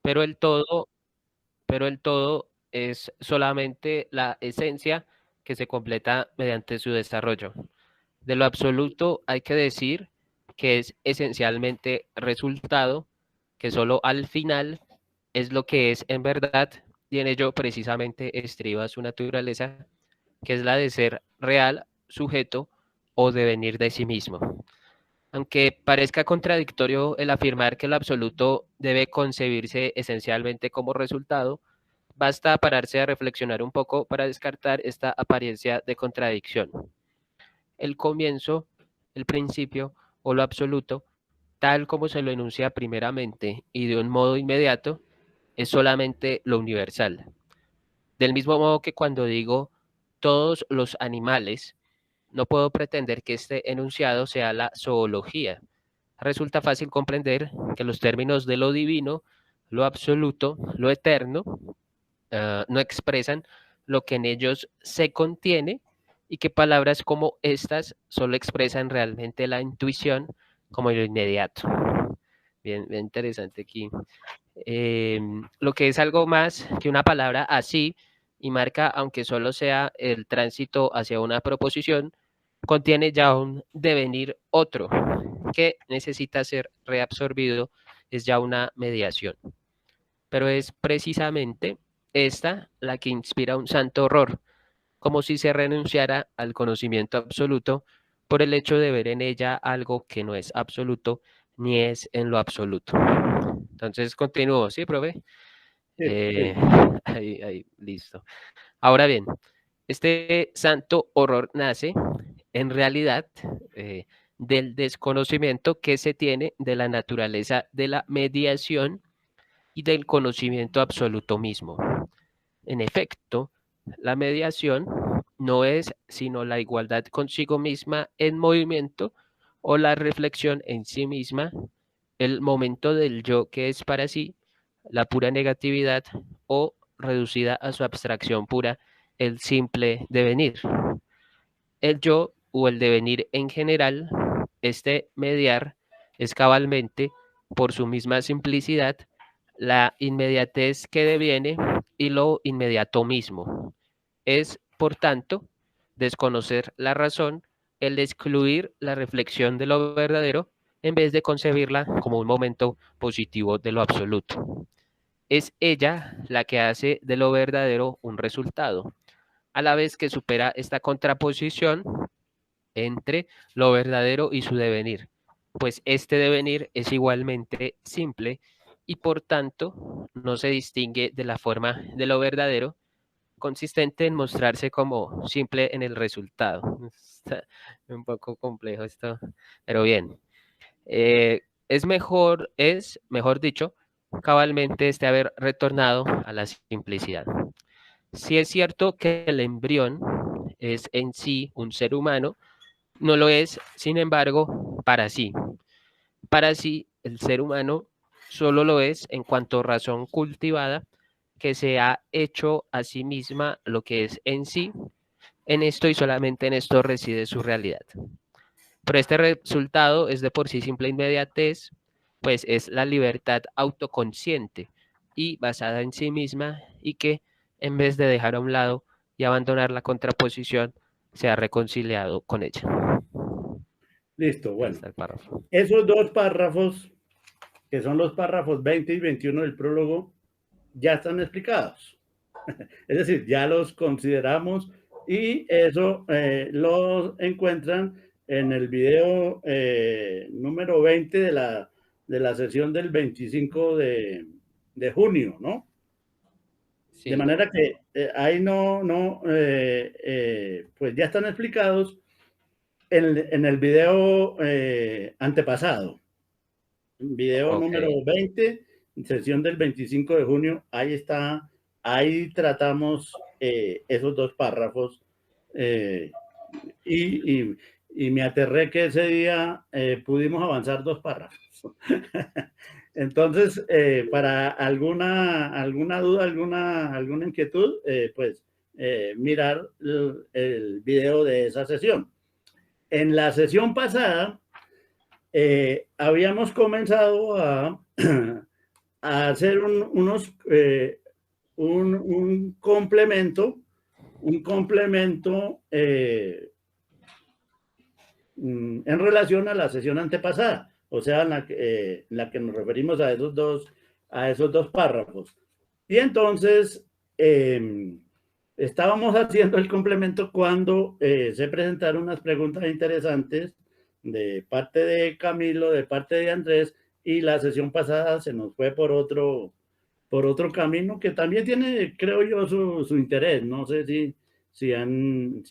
pero el todo, pero el todo es solamente la esencia que se completa mediante su desarrollo. De lo absoluto hay que decir que es esencialmente resultado, que solo al final es lo que es en verdad, y en ello precisamente estriba su naturaleza, que es la de ser real, sujeto o devenir de sí mismo. Aunque parezca contradictorio el afirmar que el absoluto debe concebirse esencialmente como resultado, basta pararse a reflexionar un poco para descartar esta apariencia de contradicción. El comienzo, el principio o lo absoluto, tal como se lo enuncia primeramente y de un modo inmediato, es solamente lo universal. Del mismo modo que cuando digo todos los animales, no puedo pretender que este enunciado sea la zoología. Resulta fácil comprender que los términos de lo divino, lo absoluto, lo eterno, no expresan lo que en ellos se contiene y que palabras como estas solo expresan realmente la intuición como lo inmediato. Bien, bien interesante aquí. Lo que es algo más que una palabra así y marca, aunque solo sea el tránsito hacia una proposición, contiene ya un devenir otro que necesita ser reabsorbido, es ya una mediación. Pero es precisamente esta la que inspira un santo horror, como si se renunciara al conocimiento absoluto por el hecho de ver en ella algo que no es absoluto ni es en lo absoluto. Entonces continúo, ¿sí, profe? Sí, Eh, sí. ahí, listo. Ahora bien, este santo horror nace en realidad eh, del desconocimiento que se tiene de la naturaleza de la mediación y del conocimiento absoluto mismo. En efecto, la mediación no es sino la igualdad consigo misma en movimiento o la reflexión en sí misma, el momento del yo que es para sí, la pura negatividad o reducida a su abstracción pura, el simple devenir. El yo o el devenir en general, este mediar es cabalmente, por su misma simplicidad, la inmediatez que deviene y lo inmediato mismo. Es, por tanto, desconocer la razón, el excluir la reflexión de lo verdadero en vez de concebirla como un momento positivo de lo absoluto. Es ella la que hace de lo verdadero un resultado, a la vez que supera esta contraposición entre lo verdadero y su devenir, pues este devenir es igualmente simple y por tanto no se distingue de la forma de lo verdadero, consistente en mostrarse como simple en el resultado. Está un poco complejo esto, pero bien. Es mejor dicho, cabalmente este haber retornado a la simplicidad. Si es cierto que el embrión es en sí un ser humano, no lo es, sin embargo, para sí. Para sí, el ser humano solo lo es en cuanto a razón cultivada que se ha hecho a sí misma lo que es en sí. En esto y solamente en esto reside su realidad. Pero este resultado es de por sí simple inmediatez, pues es la libertad autoconsciente y basada en sí misma y que en vez de dejar a un lado y abandonar la contraposición, se ha reconciliado con ella. Listo, Ahí bueno. está el párrafo. Esos dos párrafos, que son los párrafos 20 y 21 del prólogo, ya están explicados. Es decir, ya los consideramos y eso lo encuentran en el video número 20 de la sesión del 25 de junio, ¿no? De Sí, manera que ahí pues ya están explicados en el video antepasado. Video ok. número 20, sesión del 25 de junio, ahí está, ahí tratamos esos dos párrafos y, y, y, me aterré que ese día pudimos avanzar dos párrafos. Entonces, para alguna duda, alguna inquietud, pues mirar el video de esa sesión. En la sesión pasada, habíamos comenzado a, a hacer un complemento, en relación a la sesión antepasada, o sea, en la que nos referimos a esos dos párrafos. Y entonces, estábamos haciendo el complemento cuando se presentaron unas preguntas interesantes de parte de Camilo, de parte de Andrés, y la sesión pasada se nos fue por otro camino que también tiene, creo yo, su interés. No sé si han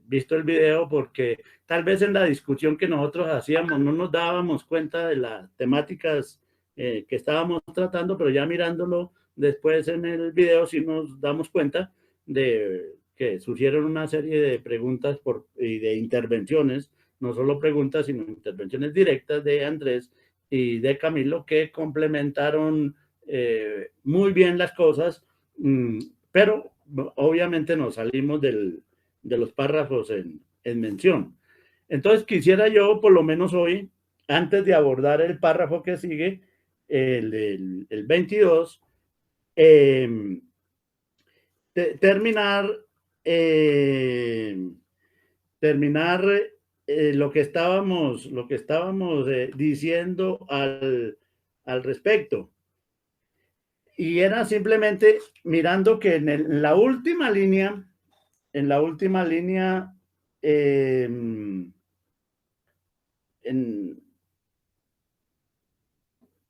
visto el video, porque tal vez en la discusión que nosotros hacíamos no nos dábamos cuenta de las temáticas que estábamos tratando, pero ya mirándolo después en el video sí nos damos cuenta de que surgieron una serie de preguntas y de intervenciones, no solo preguntas, sino intervenciones directas de Andrés y de Camilo que complementaron muy bien las cosas, pero obviamente nos salimos de los párrafos en mención. Entonces quisiera yo, por lo menos hoy, antes de abordar el párrafo que sigue, el 22, terminar, terminar lo que estábamos diciendo al respecto. Y era simplemente mirando que en la última línea,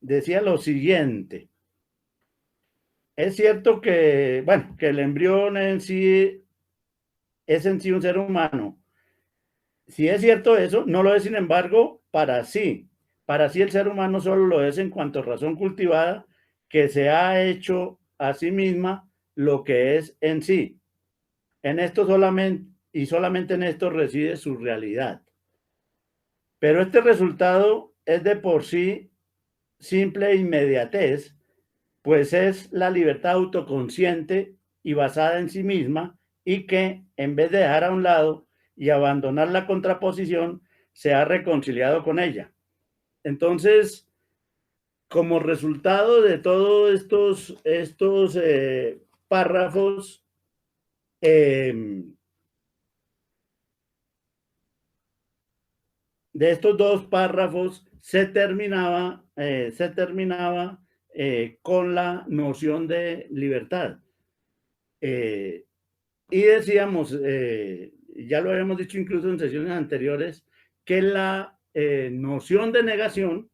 decía lo siguiente. Es cierto que, bueno, que el embrión en sí es en sí un ser humano. Si es cierto eso, no lo es, sin embargo, para sí. Para sí el ser humano solo lo es en cuanto a razón cultivada que se ha hecho a sí misma lo que es en sí. En esto solamente, y solamente en esto reside su realidad. Pero este resultado es de por sí simple inmediatez, pues es la libertad autoconsciente y basada en sí misma, y que en vez de dejar a un lado y abandonar la contraposición, se ha reconciliado con ella. Entonces, como resultado de todos estos párrafos, de estos dos párrafos se terminaba con la noción de libertad. Y decíamos, ya lo habíamos dicho incluso en sesiones anteriores, que la noción de negación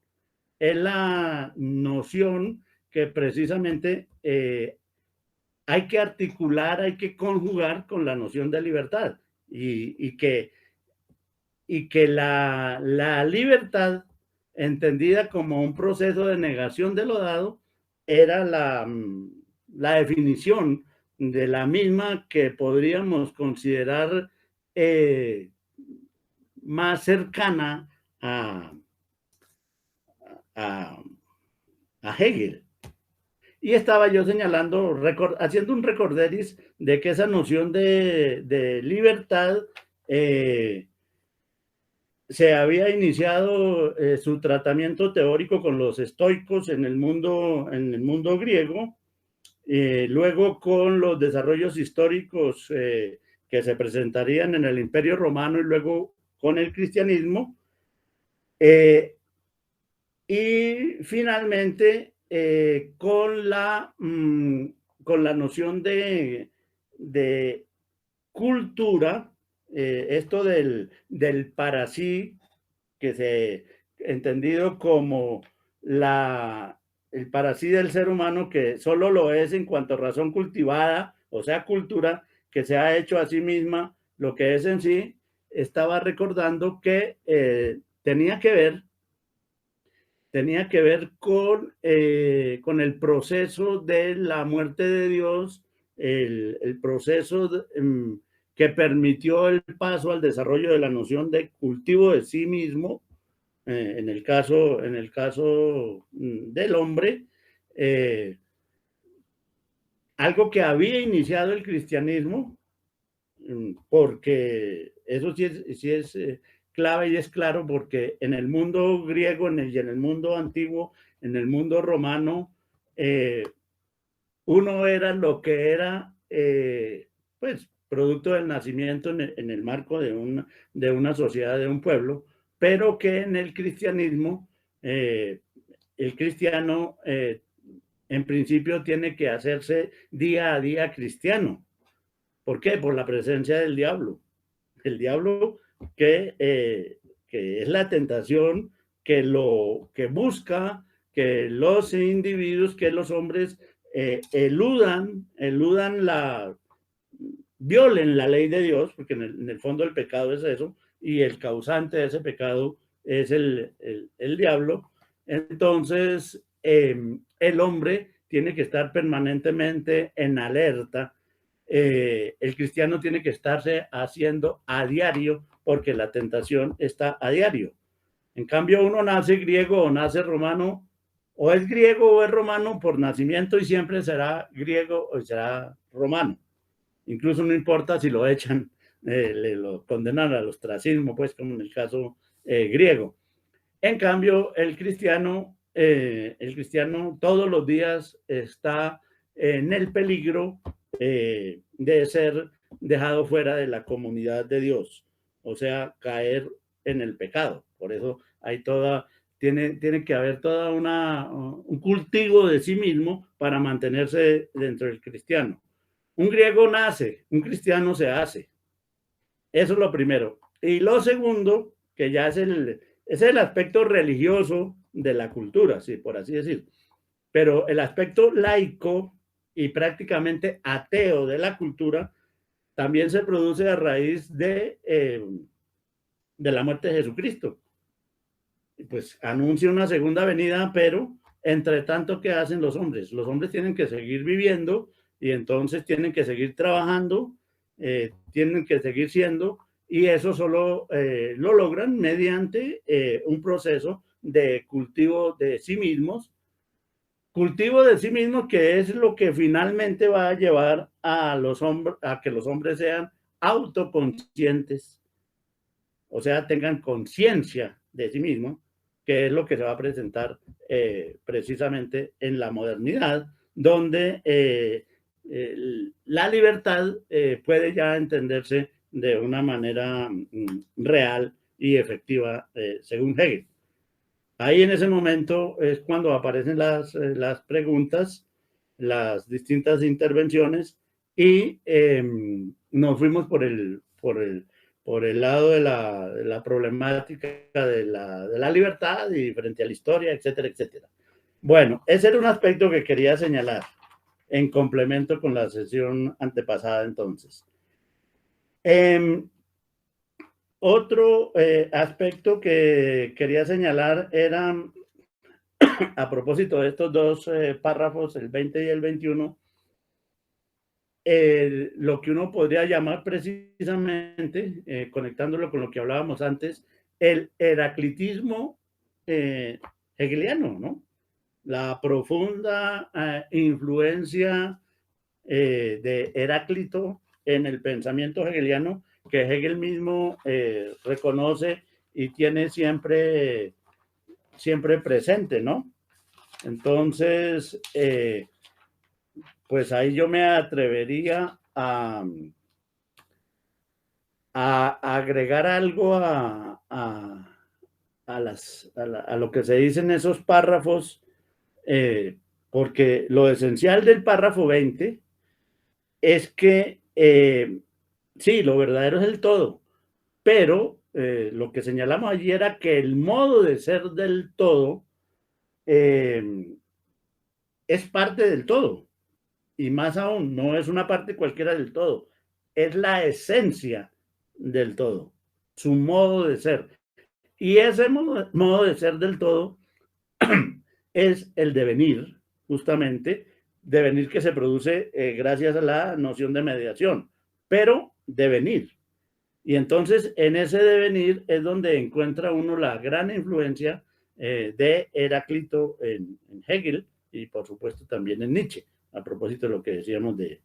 es la noción que precisamente hay que articular, hay que conjugar con la noción de libertad. Y que la libertad, entendida como un proceso de negación de lo dado, era la definición de la misma que podríamos considerar más cercana a Hegel. Y estaba yo señalando, haciendo un recorderis de que esa noción de libertad se había iniciado su tratamiento teórico con los estoicos en el mundo griego, luego con los desarrollos históricos que se presentarían en el Imperio Romano y luego con el cristianismo, y finalmente con la noción de cultura, esto del para sí, que se entendido como el para sí del ser humano, que solo lo es en cuanto a razón cultivada, o sea, cultura, que se ha hecho a sí misma lo que es en sí. Estaba recordando que tenía que ver con el proceso de la muerte de Dios, el proceso que permitió el paso al desarrollo de la noción de cultivo de sí mismo, en el caso del hombre, algo que había iniciado el cristianismo, porque eso sí es clave y es claro, porque en el mundo griego y en el mundo antiguo, en el mundo romano, uno era lo que era, pues, producto del nacimiento en el marco de una sociedad, de un pueblo, pero que en el cristianismo, el cristiano en principio tiene que hacerse día a día cristiano. ¿Por qué? Por la presencia del diablo. El diablo que es la tentación que busca que los individuos, que los hombres violen la ley de Dios, porque en el fondo el pecado es eso, y el causante de ese pecado es el diablo. Entonces, el hombre tiene que estar permanentemente en alerta. El cristiano tiene que estarse haciendo a diario, porque la tentación está a diario. En cambio, uno nace griego o nace romano, o es griego o es romano por nacimiento, y siempre será griego o será romano. Incluso no importa si lo echan, le lo condenan al ostracismo, pues, como en el caso griego. En cambio, el cristiano todos los días está en el peligro de ser dejado fuera de la comunidad de Dios, o sea, caer en el pecado. Por eso tiene que haber toda un cultivo de sí mismo para mantenerse dentro del cristiano. Un griego nace, un cristiano se hace. Eso es lo primero. Y lo segundo, que ya es el aspecto religioso de la cultura, sí, por así decir. Pero el aspecto laico y prácticamente ateo de la cultura también se produce a raíz de la muerte de Jesucristo. Pues anuncia una segunda venida, pero entre tanto, ¿qué hacen los hombres? Los hombres tienen que seguir viviendo y entonces tienen que seguir trabajando, tienen que seguir siendo, y eso solo lo logran mediante un proceso de cultivo de sí mismos, que es lo que finalmente va a llevar a que los hombres sean autoconscientes, o sea, tengan conciencia de sí mismos, que es lo que se va a presentar precisamente en la modernidad, donde la libertad puede ya entenderse de una manera real y efectiva, según Hegel. Ahí en ese momento es cuando aparecen las preguntas, las distintas intervenciones, y nos fuimos por el lado de la problemática de la libertad y frente a la historia, etcétera, etcétera. Bueno, ese era un aspecto que quería señalar en complemento con la sesión antepasada entonces. Otro aspecto que quería señalar era, a propósito de estos dos párrafos, el 20 y el 21, lo que uno podría llamar precisamente, conectándolo con lo que hablábamos antes, el heraclitismo hegeliano, ¿no? La profunda influencia de Heráclito en el pensamiento hegeliano, que Hegel mismo reconoce y tiene siempre presente, ¿no? Entonces, pues ahí yo me atrevería a agregar algo a lo que se dice en esos párrafos, porque lo esencial del párrafo 20 es que sí, lo verdadero es el todo, pero lo que señalamos allí era que el modo de ser del todo es parte del todo, y más aún, no es una parte cualquiera del todo, es la esencia del todo, su modo de ser. Y ese modo de ser del todo es el devenir, justamente, devenir que se produce gracias a la noción de mediación, pero devenir. Y entonces en ese devenir es donde encuentra uno la gran influencia de Heráclito en Hegel y por supuesto también en Nietzsche, a propósito de lo que decíamos de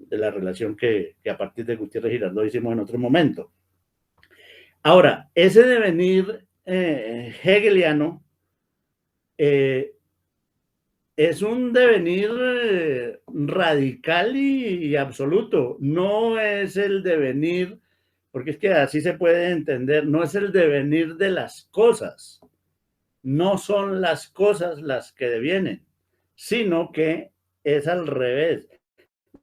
la relación que a partir de Gutiérrez Girardot hicimos en otro momento. Ahora, ese devenir hegeliano es un devenir radical y absoluto, no es el devenir, porque es que así se puede entender, no es el devenir de las cosas, no son las cosas las que devienen, sino que es al revés,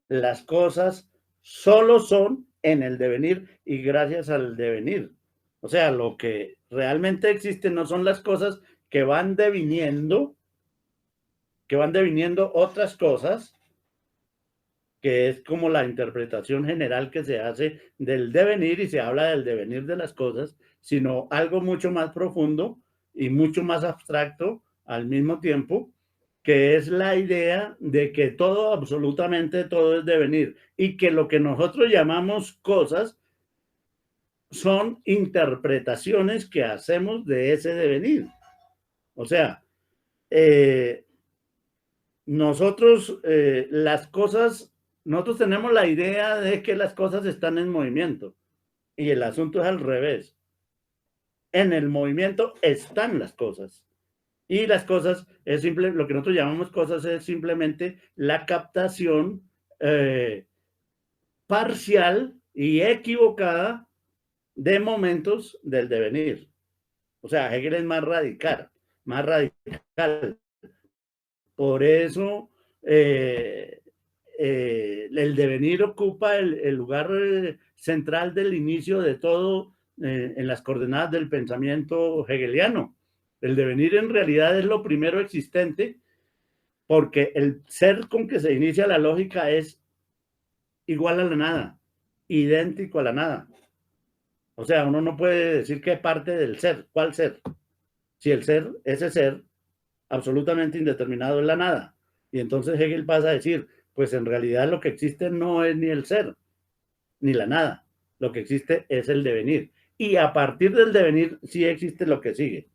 las cosas solo son en el devenir y gracias al devenir. O sea, lo que realmente existe no son las cosas que van deviniendo otras cosas, que es como la interpretación general que se hace del devenir y se habla del devenir de las cosas, sino algo mucho más profundo y mucho más abstracto al mismo tiempo, que es la idea de que todo, absolutamente todo es devenir y que lo que nosotros llamamos cosas son interpretaciones que hacemos de ese devenir. O sea, nosotros nosotros tenemos la idea de que las cosas están en movimiento y el asunto es al revés. En el movimiento están las cosas y las cosas es lo que nosotros llamamos cosas es simplemente la captación parcial y equivocada de momentos del devenir. O sea, Hegel es más radical. Por eso el devenir ocupa el lugar central del inicio de todo en las coordenadas del pensamiento hegeliano. El devenir en realidad es lo primero existente porque el ser con que se inicia la lógica es igual a la nada, idéntico a la nada. O sea, uno no puede decir qué parte del ser, cuál ser. Si el ser, ese ser, absolutamente indeterminado es la nada. Y entonces Hegel pasa a decir, pues en realidad lo que existe no es ni el ser, ni la nada. Lo que existe es el devenir. Y a partir del devenir sí existe lo que sigue.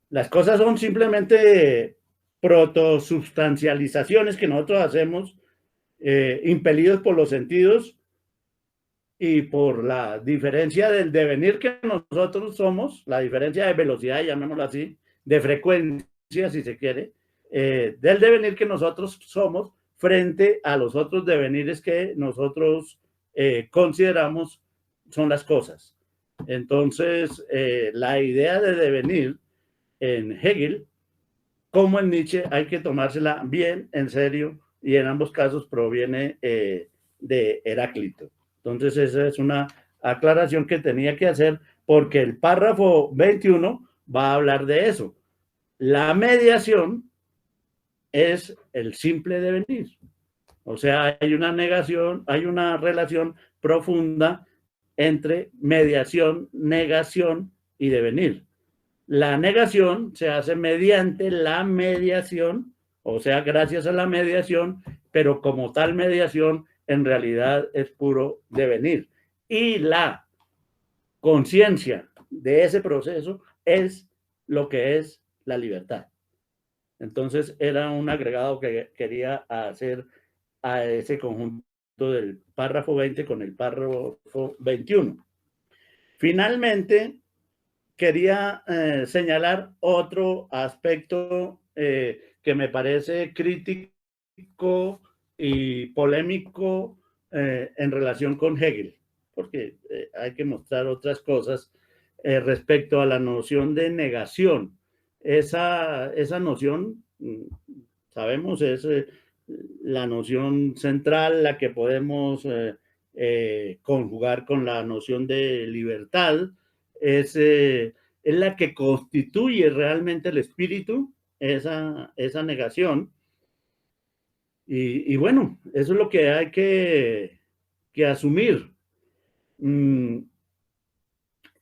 Las cosas son simplemente protosubstancializaciones que nosotros hacemos impelidos por los sentidos y por la diferencia del devenir que nosotros somos, la diferencia de velocidad, llamémoslo así, de frecuencia, si se quiere, del devenir que nosotros somos frente a los otros devenires que nosotros consideramos son las cosas. Entonces, la idea de devenir en Hegel, como en Nietzsche, hay que tomársela bien en serio y en ambos casos proviene de Heráclito. Entonces, esa es una aclaración que tenía que hacer porque el párrafo 21 va a hablar de eso. La mediación es el simple devenir. O sea, hay una negación, hay una relación profunda entre mediación, negación y devenir. La negación se hace mediante la mediación, o sea, gracias a la mediación, pero como tal mediación en realidad es puro devenir. Y la conciencia de ese proceso es lo que es la libertad. Entonces era un agregado que quería hacer a ese conjunto del párrafo 20 con el párrafo 21. Finalmente, quería señalar otro aspecto que me parece crítico y polémico en relación con Hegel, porque hay que mostrar otras cosas respecto a la noción de negación. Esa noción, sabemos, es la noción central, la que podemos conjugar con la noción de libertad, es la que constituye realmente el espíritu, esa negación. Y bueno, eso es lo que hay que asumir. Sin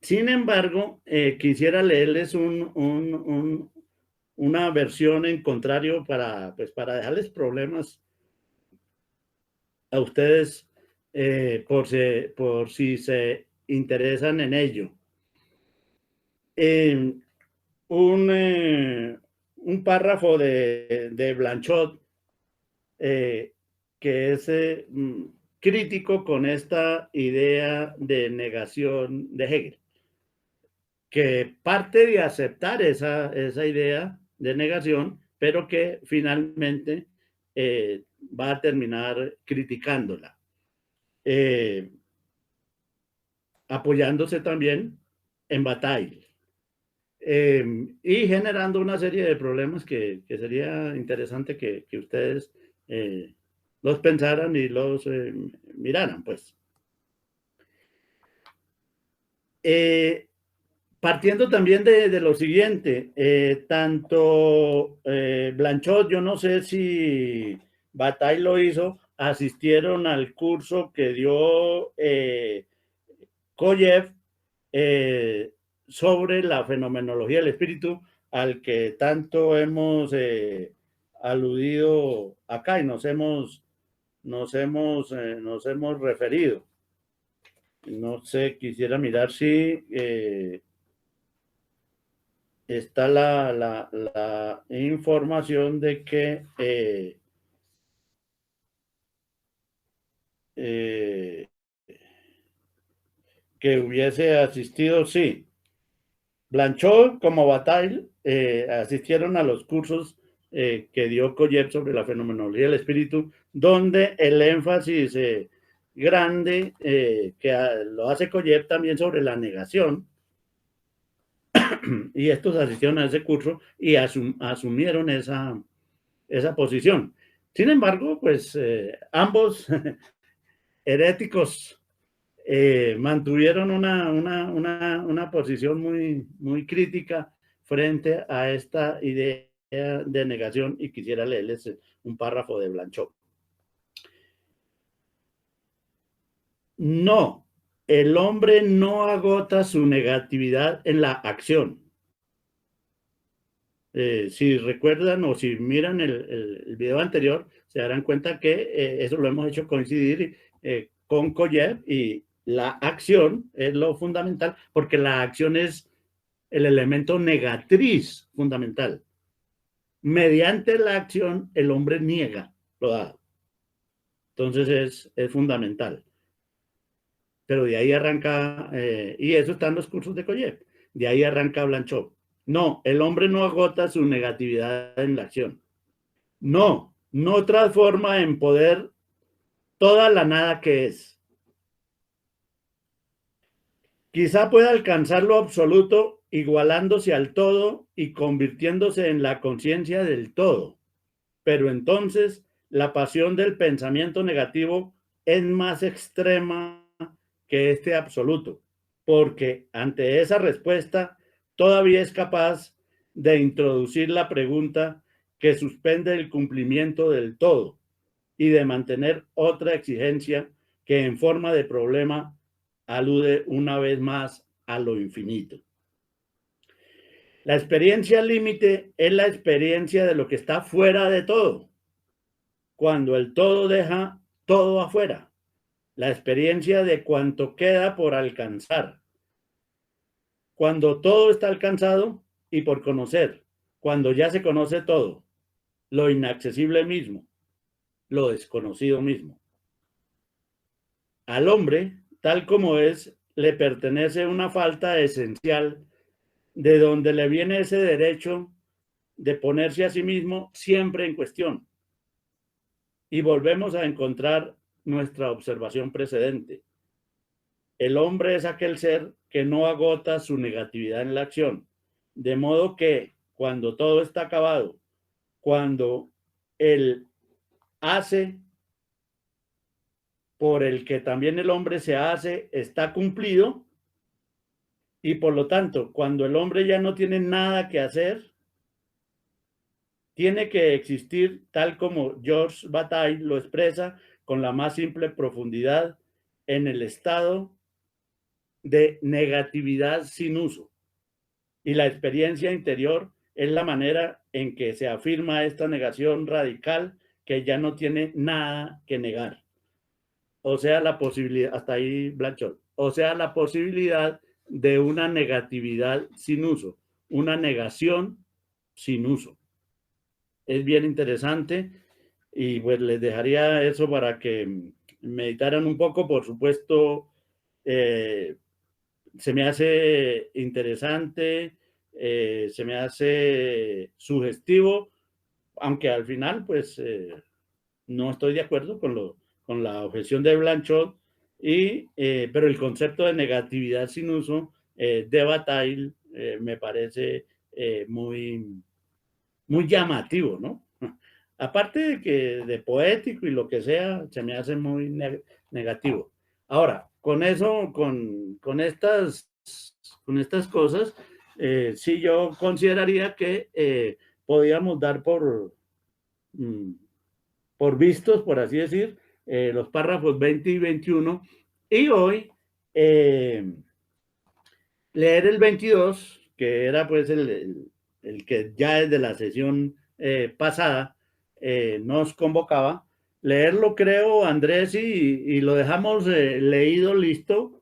embargo, quisiera leerles una versión en contrario pues, para dejarles problemas a ustedes por si se interesan en ello. Un párrafo de Blanchot que es crítico con esta idea de negación de Hegel, que parte de aceptar esa idea de negación, pero que finalmente va a terminar criticándola, apoyándose también en Bataille. Y generando una serie de problemas que sería interesante que ustedes los pensaran y los miraran, pues. Partiendo también de lo siguiente, tanto Blanchot, yo no sé si Bataille lo hizo, asistieron al curso que dio Koyev sobre la fenomenología del espíritu, al que tanto hemos aludido acá y nos hemos referido. No sé, quisiera mirar si está la información de que hubiese asistido, sí. Blanchot como Bataille asistieron a los cursos que dio Koyev sobre la fenomenología del espíritu, donde el énfasis grande que lo hace Koyev también sobre la negación, y estos asistieron a ese curso y asumieron esa posición. Sin embargo, pues ambos heréticos mantuvieron una posición muy crítica frente a esta idea de negación, y quisiera leerles un párrafo de Blanchot. No, el hombre no agota su negatividad en la acción. Si recuerdan o si miran el video anterior, se darán cuenta que eso lo hemos hecho coincidir con Koyev, y la acción es lo fundamental, porque la acción es el elemento negatriz fundamental. Mediante la acción, el hombre niega lo dado. Entonces es fundamental. Pero de ahí arranca, y eso está en los cursos de Koyev, de ahí arranca Blanchot. No, el hombre no agota su negatividad en la acción. No transforma en poder toda la nada que es. Quizá pueda alcanzar lo absoluto igualándose al todo y convirtiéndose en la conciencia del todo. Pero entonces la pasión del pensamiento negativo es más extrema que este absoluto, porque ante esa respuesta todavía es capaz de introducir la pregunta que suspende el cumplimiento del todo y de mantener otra exigencia que en forma de problema alude una vez más a lo infinito. La experiencia límite es la experiencia de lo que está fuera de todo. cuando el todo deja todo afuera, la experiencia de cuanto queda por alcanzar, cuando todo está alcanzado y por conocer, cuando ya se conoce todo, lo inaccesible mismo, lo desconocido mismo. Al hombre, tal como es, le pertenece una falta esencial de donde le viene ese derecho de ponerse a sí mismo siempre en cuestión. Y volvemos a encontrar nuestra observación precedente. El hombre es aquel ser que no agota su negatividad en la acción, de modo que cuando todo está acabado, cuando él hace por el que también el hombre se hace está cumplido, y por lo tanto, cuando el hombre ya no tiene nada que hacer, tiene que existir tal como Georges Bataille lo expresa con la más simple profundidad en el estado de negatividad sin uso. Y la experiencia interior es la manera en que se afirma esta negación radical que ya no tiene nada que negar. O sea, la posibilidad, hasta ahí Blanchot, o sea, la posibilidad de una negatividad sin uso, una negación sin uso. Es bien interesante y pues les dejaría eso para que meditaran un poco. Por supuesto, se me hace interesante, se me hace sugestivo, aunque al final pues no estoy de acuerdo con la objeción de Blanchot, pero el concepto de negatividad sin uso de Bataille me parece muy, muy llamativo, ¿no? Aparte de que de poético y lo que sea, se me hace muy negativo. Ahora, con eso, con estas cosas, sí yo consideraría que podíamos dar por vistos, por así decir, los párrafos 20 y 21, y hoy leer el 22, que era pues el que ya desde la sesión pasada nos convocaba, leerlo creo, Andrés, y lo dejamos leído, listo,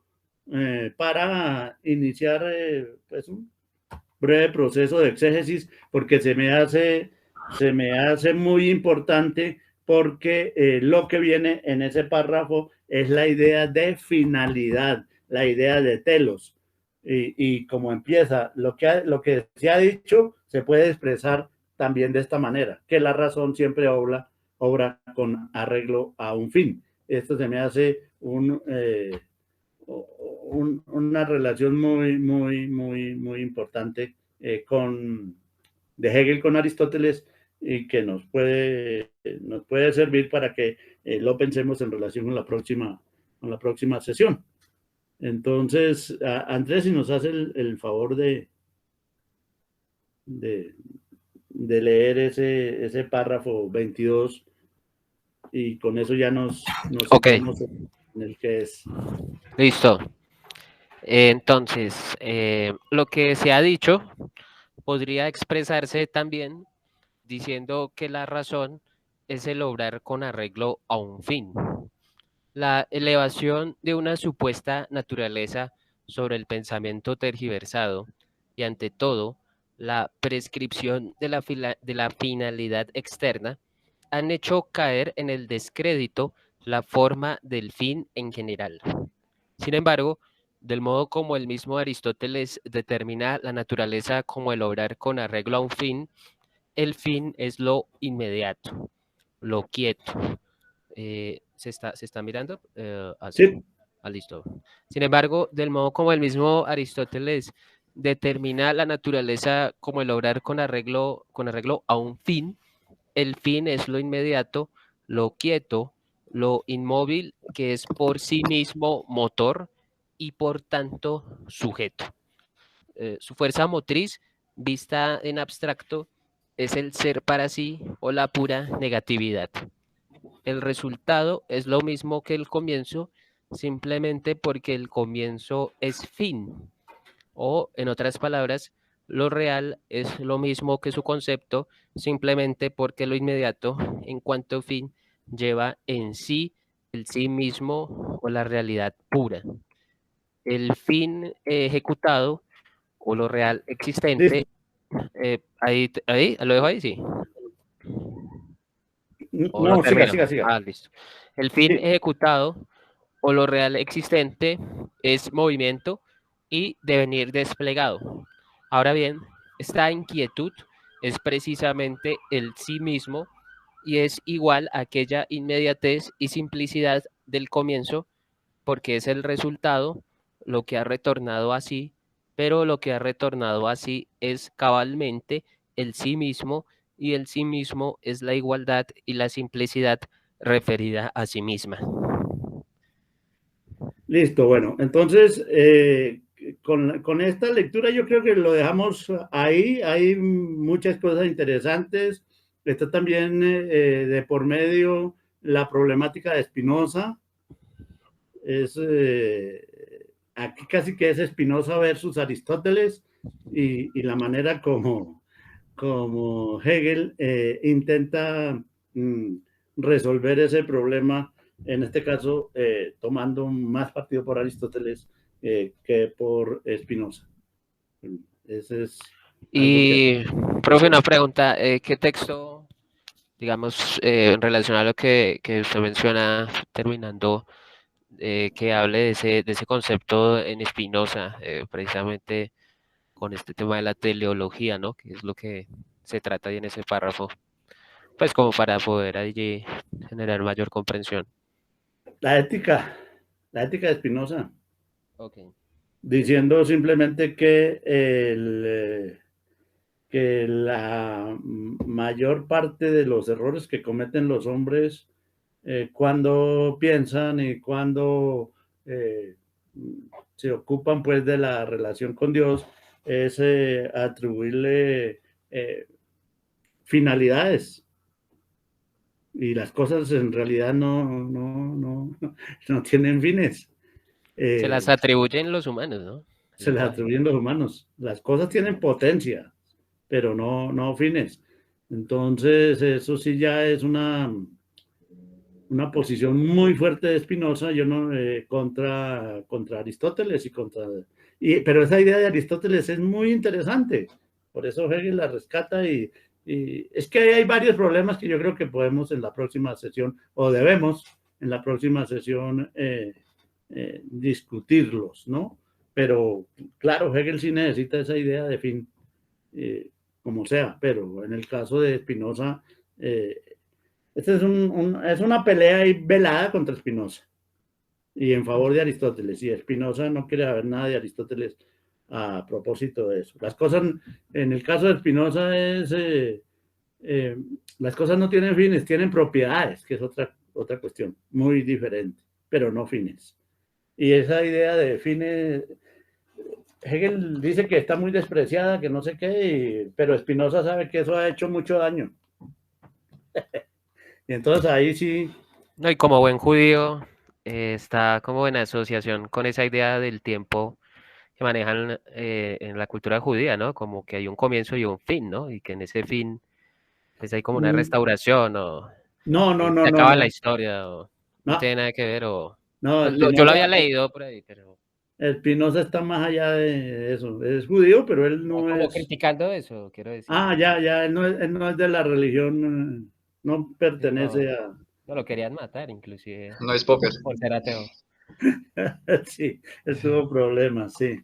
para iniciar pues un breve proceso de exégesis, porque se me hace muy importante, porque lo que viene en ese párrafo es la idea de finalidad, la idea de telos. Y como empieza, lo que se ha dicho se puede expresar también de esta manera, que la razón siempre obra con arreglo a un fin. Esto se me hace una relación muy, muy, muy, muy importante de Hegel con Aristóteles, y que nos puede servir para que lo pensemos en relación con la próxima sesión. Entonces, Andrés, si nos hace el favor de leer ese párrafo 22, y con eso ya nos Okay. en el que es. Listo. Entonces, lo que se ha dicho podría expresarse también diciendo que la razón es el obrar con arreglo a un fin. La elevación de una supuesta naturaleza sobre el pensamiento tergiversado y, ante todo, la prescripción de la finalidad externa han hecho caer en el descrédito la forma del fin en general. Sin embargo, del modo como el mismo Aristóteles determina la naturaleza como el obrar con arreglo a un fin, el fin es lo inmediato, lo quieto. ¿Se está mirando? Así. Sí. Listo. Sin embargo, del modo como el mismo Aristóteles determina la naturaleza como el obrar con arreglo a un fin, el fin es lo inmediato, lo quieto, lo inmóvil, que es por sí mismo motor y por tanto sujeto. Su fuerza motriz, vista en abstracto, es el ser para sí o la pura negatividad. El resultado es lo mismo que el comienzo, simplemente porque el comienzo es fin. O, en otras palabras, lo real es lo mismo que su concepto, simplemente porque lo inmediato, en cuanto fin, lleva en sí el sí mismo o la realidad pura. El fin ejecutado o lo real existente, Listo. ahí, lo dejo ahí, sí. O lo No, siga, termino. siga, siga. Ah, listo. El fin Sí. ejecutado o lo real existente es movimiento y devenir desplegado. Ahora bien, esta inquietud es precisamente el sí mismo y es igual a aquella inmediatez y simplicidad del comienzo porque es el resultado lo que ha retornado así, pero lo que ha retornado así es cabalmente el sí mismo y el sí mismo es la igualdad y la simplicidad referida a sí misma. Listo, bueno, entonces con esta lectura yo creo que lo dejamos ahí, hay muchas cosas interesantes, está también de por medio la problemática de Spinoza, es, aquí casi que es Spinoza versus Aristóteles y la manera como Hegel intenta mm, resolver ese problema, en este caso tomando más partido por Aristóteles que por Spinoza. Ese es algo que... Y, profe, una pregunta, ¿qué texto, digamos, en relación a lo que usted menciona terminando, que hable de ese concepto en Spinoza, precisamente con este tema de la teleología, ¿no? Que es lo que se trata ahí en ese párrafo, pues como para poder allí generar mayor comprensión. La ética, la ética de Spinoza, Ok. diciendo simplemente que la mayor parte de los errores que cometen los hombres cuando piensan y cuando eh, se ocupan pues de la relación con Dios es atribuirle finalidades y las cosas en realidad no tienen fines. Se las Eh, atribuyen los humanos, ¿no? El se las lenguaje. atribuyen los humanos. Las cosas tienen potencia, pero no fines. Entonces, eso sí ya es una posición muy fuerte de Spinoza, yo no contra Aristóteles pero esa idea de Aristóteles es muy interesante, por eso Hegel la rescata y es que hay varios problemas que yo creo que podemos en la próxima sesión o debemos en la próxima sesión discutirlos, ¿no? Pero claro, Hegel sí necesita esa idea de fin, como sea, pero en el caso de Spinoza este es una pelea ahí velada contra Spinoza y en favor de Aristóteles. Y Spinoza no quiere saber nada de Aristóteles a propósito de eso. Las cosas, en el caso de Spinoza, las cosas no tienen fines, tienen propiedades, que es otra cuestión muy diferente, pero no fines. Y esa idea de fines, Hegel dice que está muy despreciada, que no sé qué, pero Spinoza sabe que eso ha hecho mucho daño. Y entonces ahí sí. No, y como buen judío, está como en asociación con esa idea del tiempo que manejan en la cultura judía, ¿no? Como que hay un comienzo y un fin, ¿no? Y que en ese fin, pues hay como una restauración o No, no, no, se no, acaba la no. historia o no No, tiene nada que ver o... no, Yo lo había leído por ahí, pero... Spinoza está más allá de eso. Es judío, pero él No, no como es. criticando eso, quiero decir. Ah, ya, él no es de la religión, no Sí, no, pertenece a. no lo querían matar, inclusive, No es póker. por ser ateo. Sí, él tuvo problemas, sí.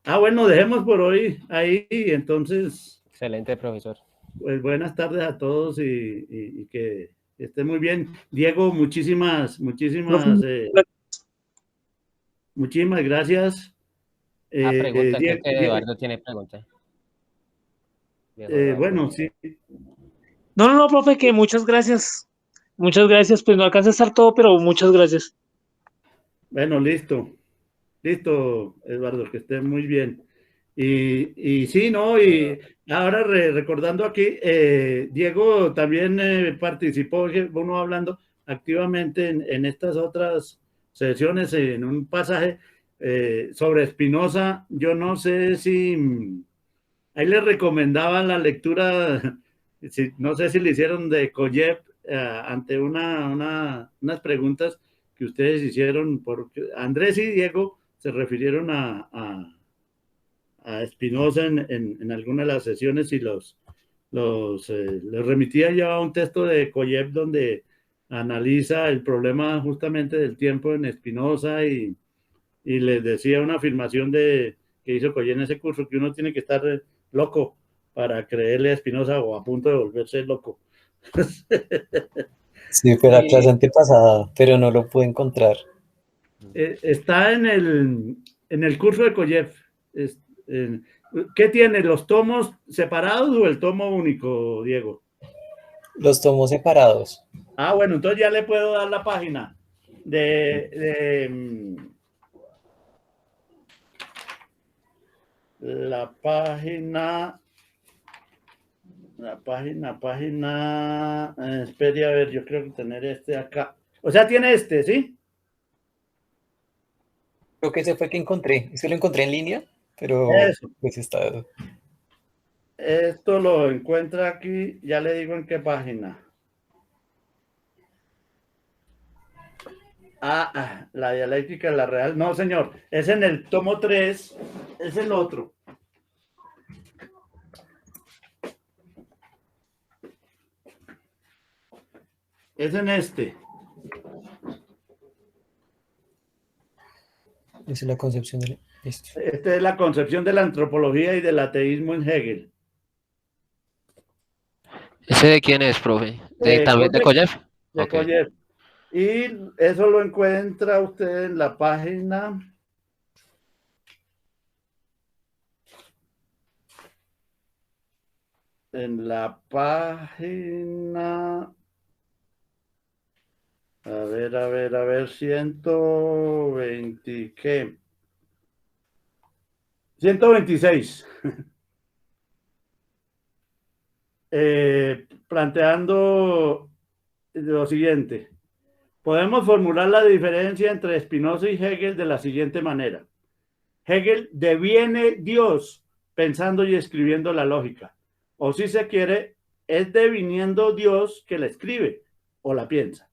Ah, bueno, dejemos por hoy ahí, entonces, Excelente, profesor. pues buenas tardes a todos y que estén muy bien. Diego, muchísimas gracias. Pregunta, creo Diego, que Eduardo tiene pregunta. Viejo Eduardo. bueno, sí. No, profe, que muchas gracias. Muchas gracias. Pues no alcanza a estar todo, pero muchas gracias. Bueno, listo, Eduardo, que esté muy bien. Y sí, ¿no? Y ahora recordando aquí, Diego también participó, uno hablando activamente en estas otras sesiones, en un pasaje sobre Spinoza. Yo no sé si ahí le recomendaban la lectura, no sé si le hicieron de Koyev ante unas preguntas que ustedes hicieron, porque Andrés y Diego se refirieron a Spinoza en alguna de las sesiones y les remitía yo a un texto de Koyev donde analiza el problema justamente del tiempo en Spinoza y les decía una afirmación que hizo Koyev en ese curso, que uno tiene que estar loco para creerle a Spinoza o a punto de volverse loco. Sí, fue la clase antepasada, pero no lo pude encontrar. Está en el curso de Koyev. ¿Qué tiene? ¿Los tomos separados o el tomo único, Diego? Los tomos separados. Ah, bueno, entonces ya le puedo dar la página la página, espere, a ver, yo creo que tener este acá. O sea, tiene este, ¿sí? Creo que ese fue el que encontré. Ese lo encontré en línea, pero Eso. pues está... Esto lo encuentra aquí, ya le digo en qué página. La dialéctica de la real. No, señor, es en el tomo 3, es el otro. Es en este. Esa es la concepción de... Esta es la concepción de la antropología y del ateísmo en Hegel. ¿Ese de quién es, profe? ¿También de Koyev? De Okay. Koyev. Y eso lo encuentra usted en la página. En la página. A ver, 120, ¿qué? 126. Planteando lo siguiente. Podemos formular la diferencia entre Spinoza y Hegel de la siguiente manera. Hegel deviene Dios pensando y escribiendo la lógica. O si se quiere, es deviniendo Dios que la escribe o la piensa.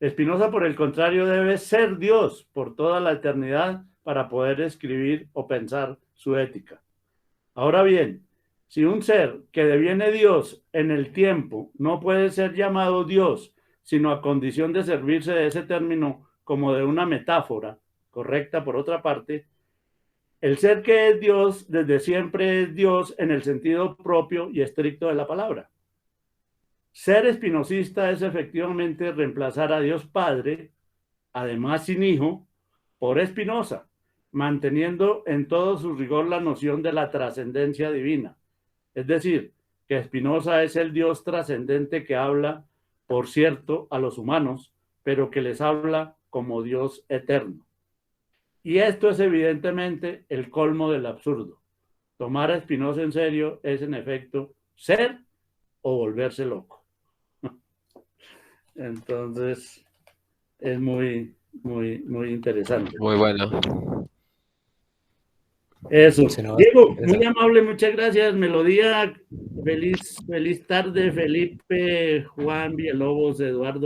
Spinoza, por el contrario, debe ser Dios por toda la eternidad para poder escribir o pensar su ética. Ahora bien, si un ser que deviene Dios en el tiempo no puede ser llamado Dios, sino a condición de servirse de ese término como de una metáfora, correcta por otra parte, el ser que es Dios desde siempre es Dios en el sentido propio y estricto de la palabra. Ser espinosista es efectivamente reemplazar a Dios Padre, además sin hijo, por Spinoza, manteniendo en todo su rigor la noción de la trascendencia divina. Es decir, que Spinoza es el Dios trascendente que habla, por cierto, a los humanos, pero que les habla como Dios eterno. Y esto es evidentemente el colmo del absurdo. Tomar a Spinoza en serio es, en efecto, ser o volverse loco. Entonces, es muy interesante. Muy bueno. Eso. No, Diego, muy amable, muchas gracias. Melodía, feliz tarde, Felipe, Juan, Villalobos, Eduardo.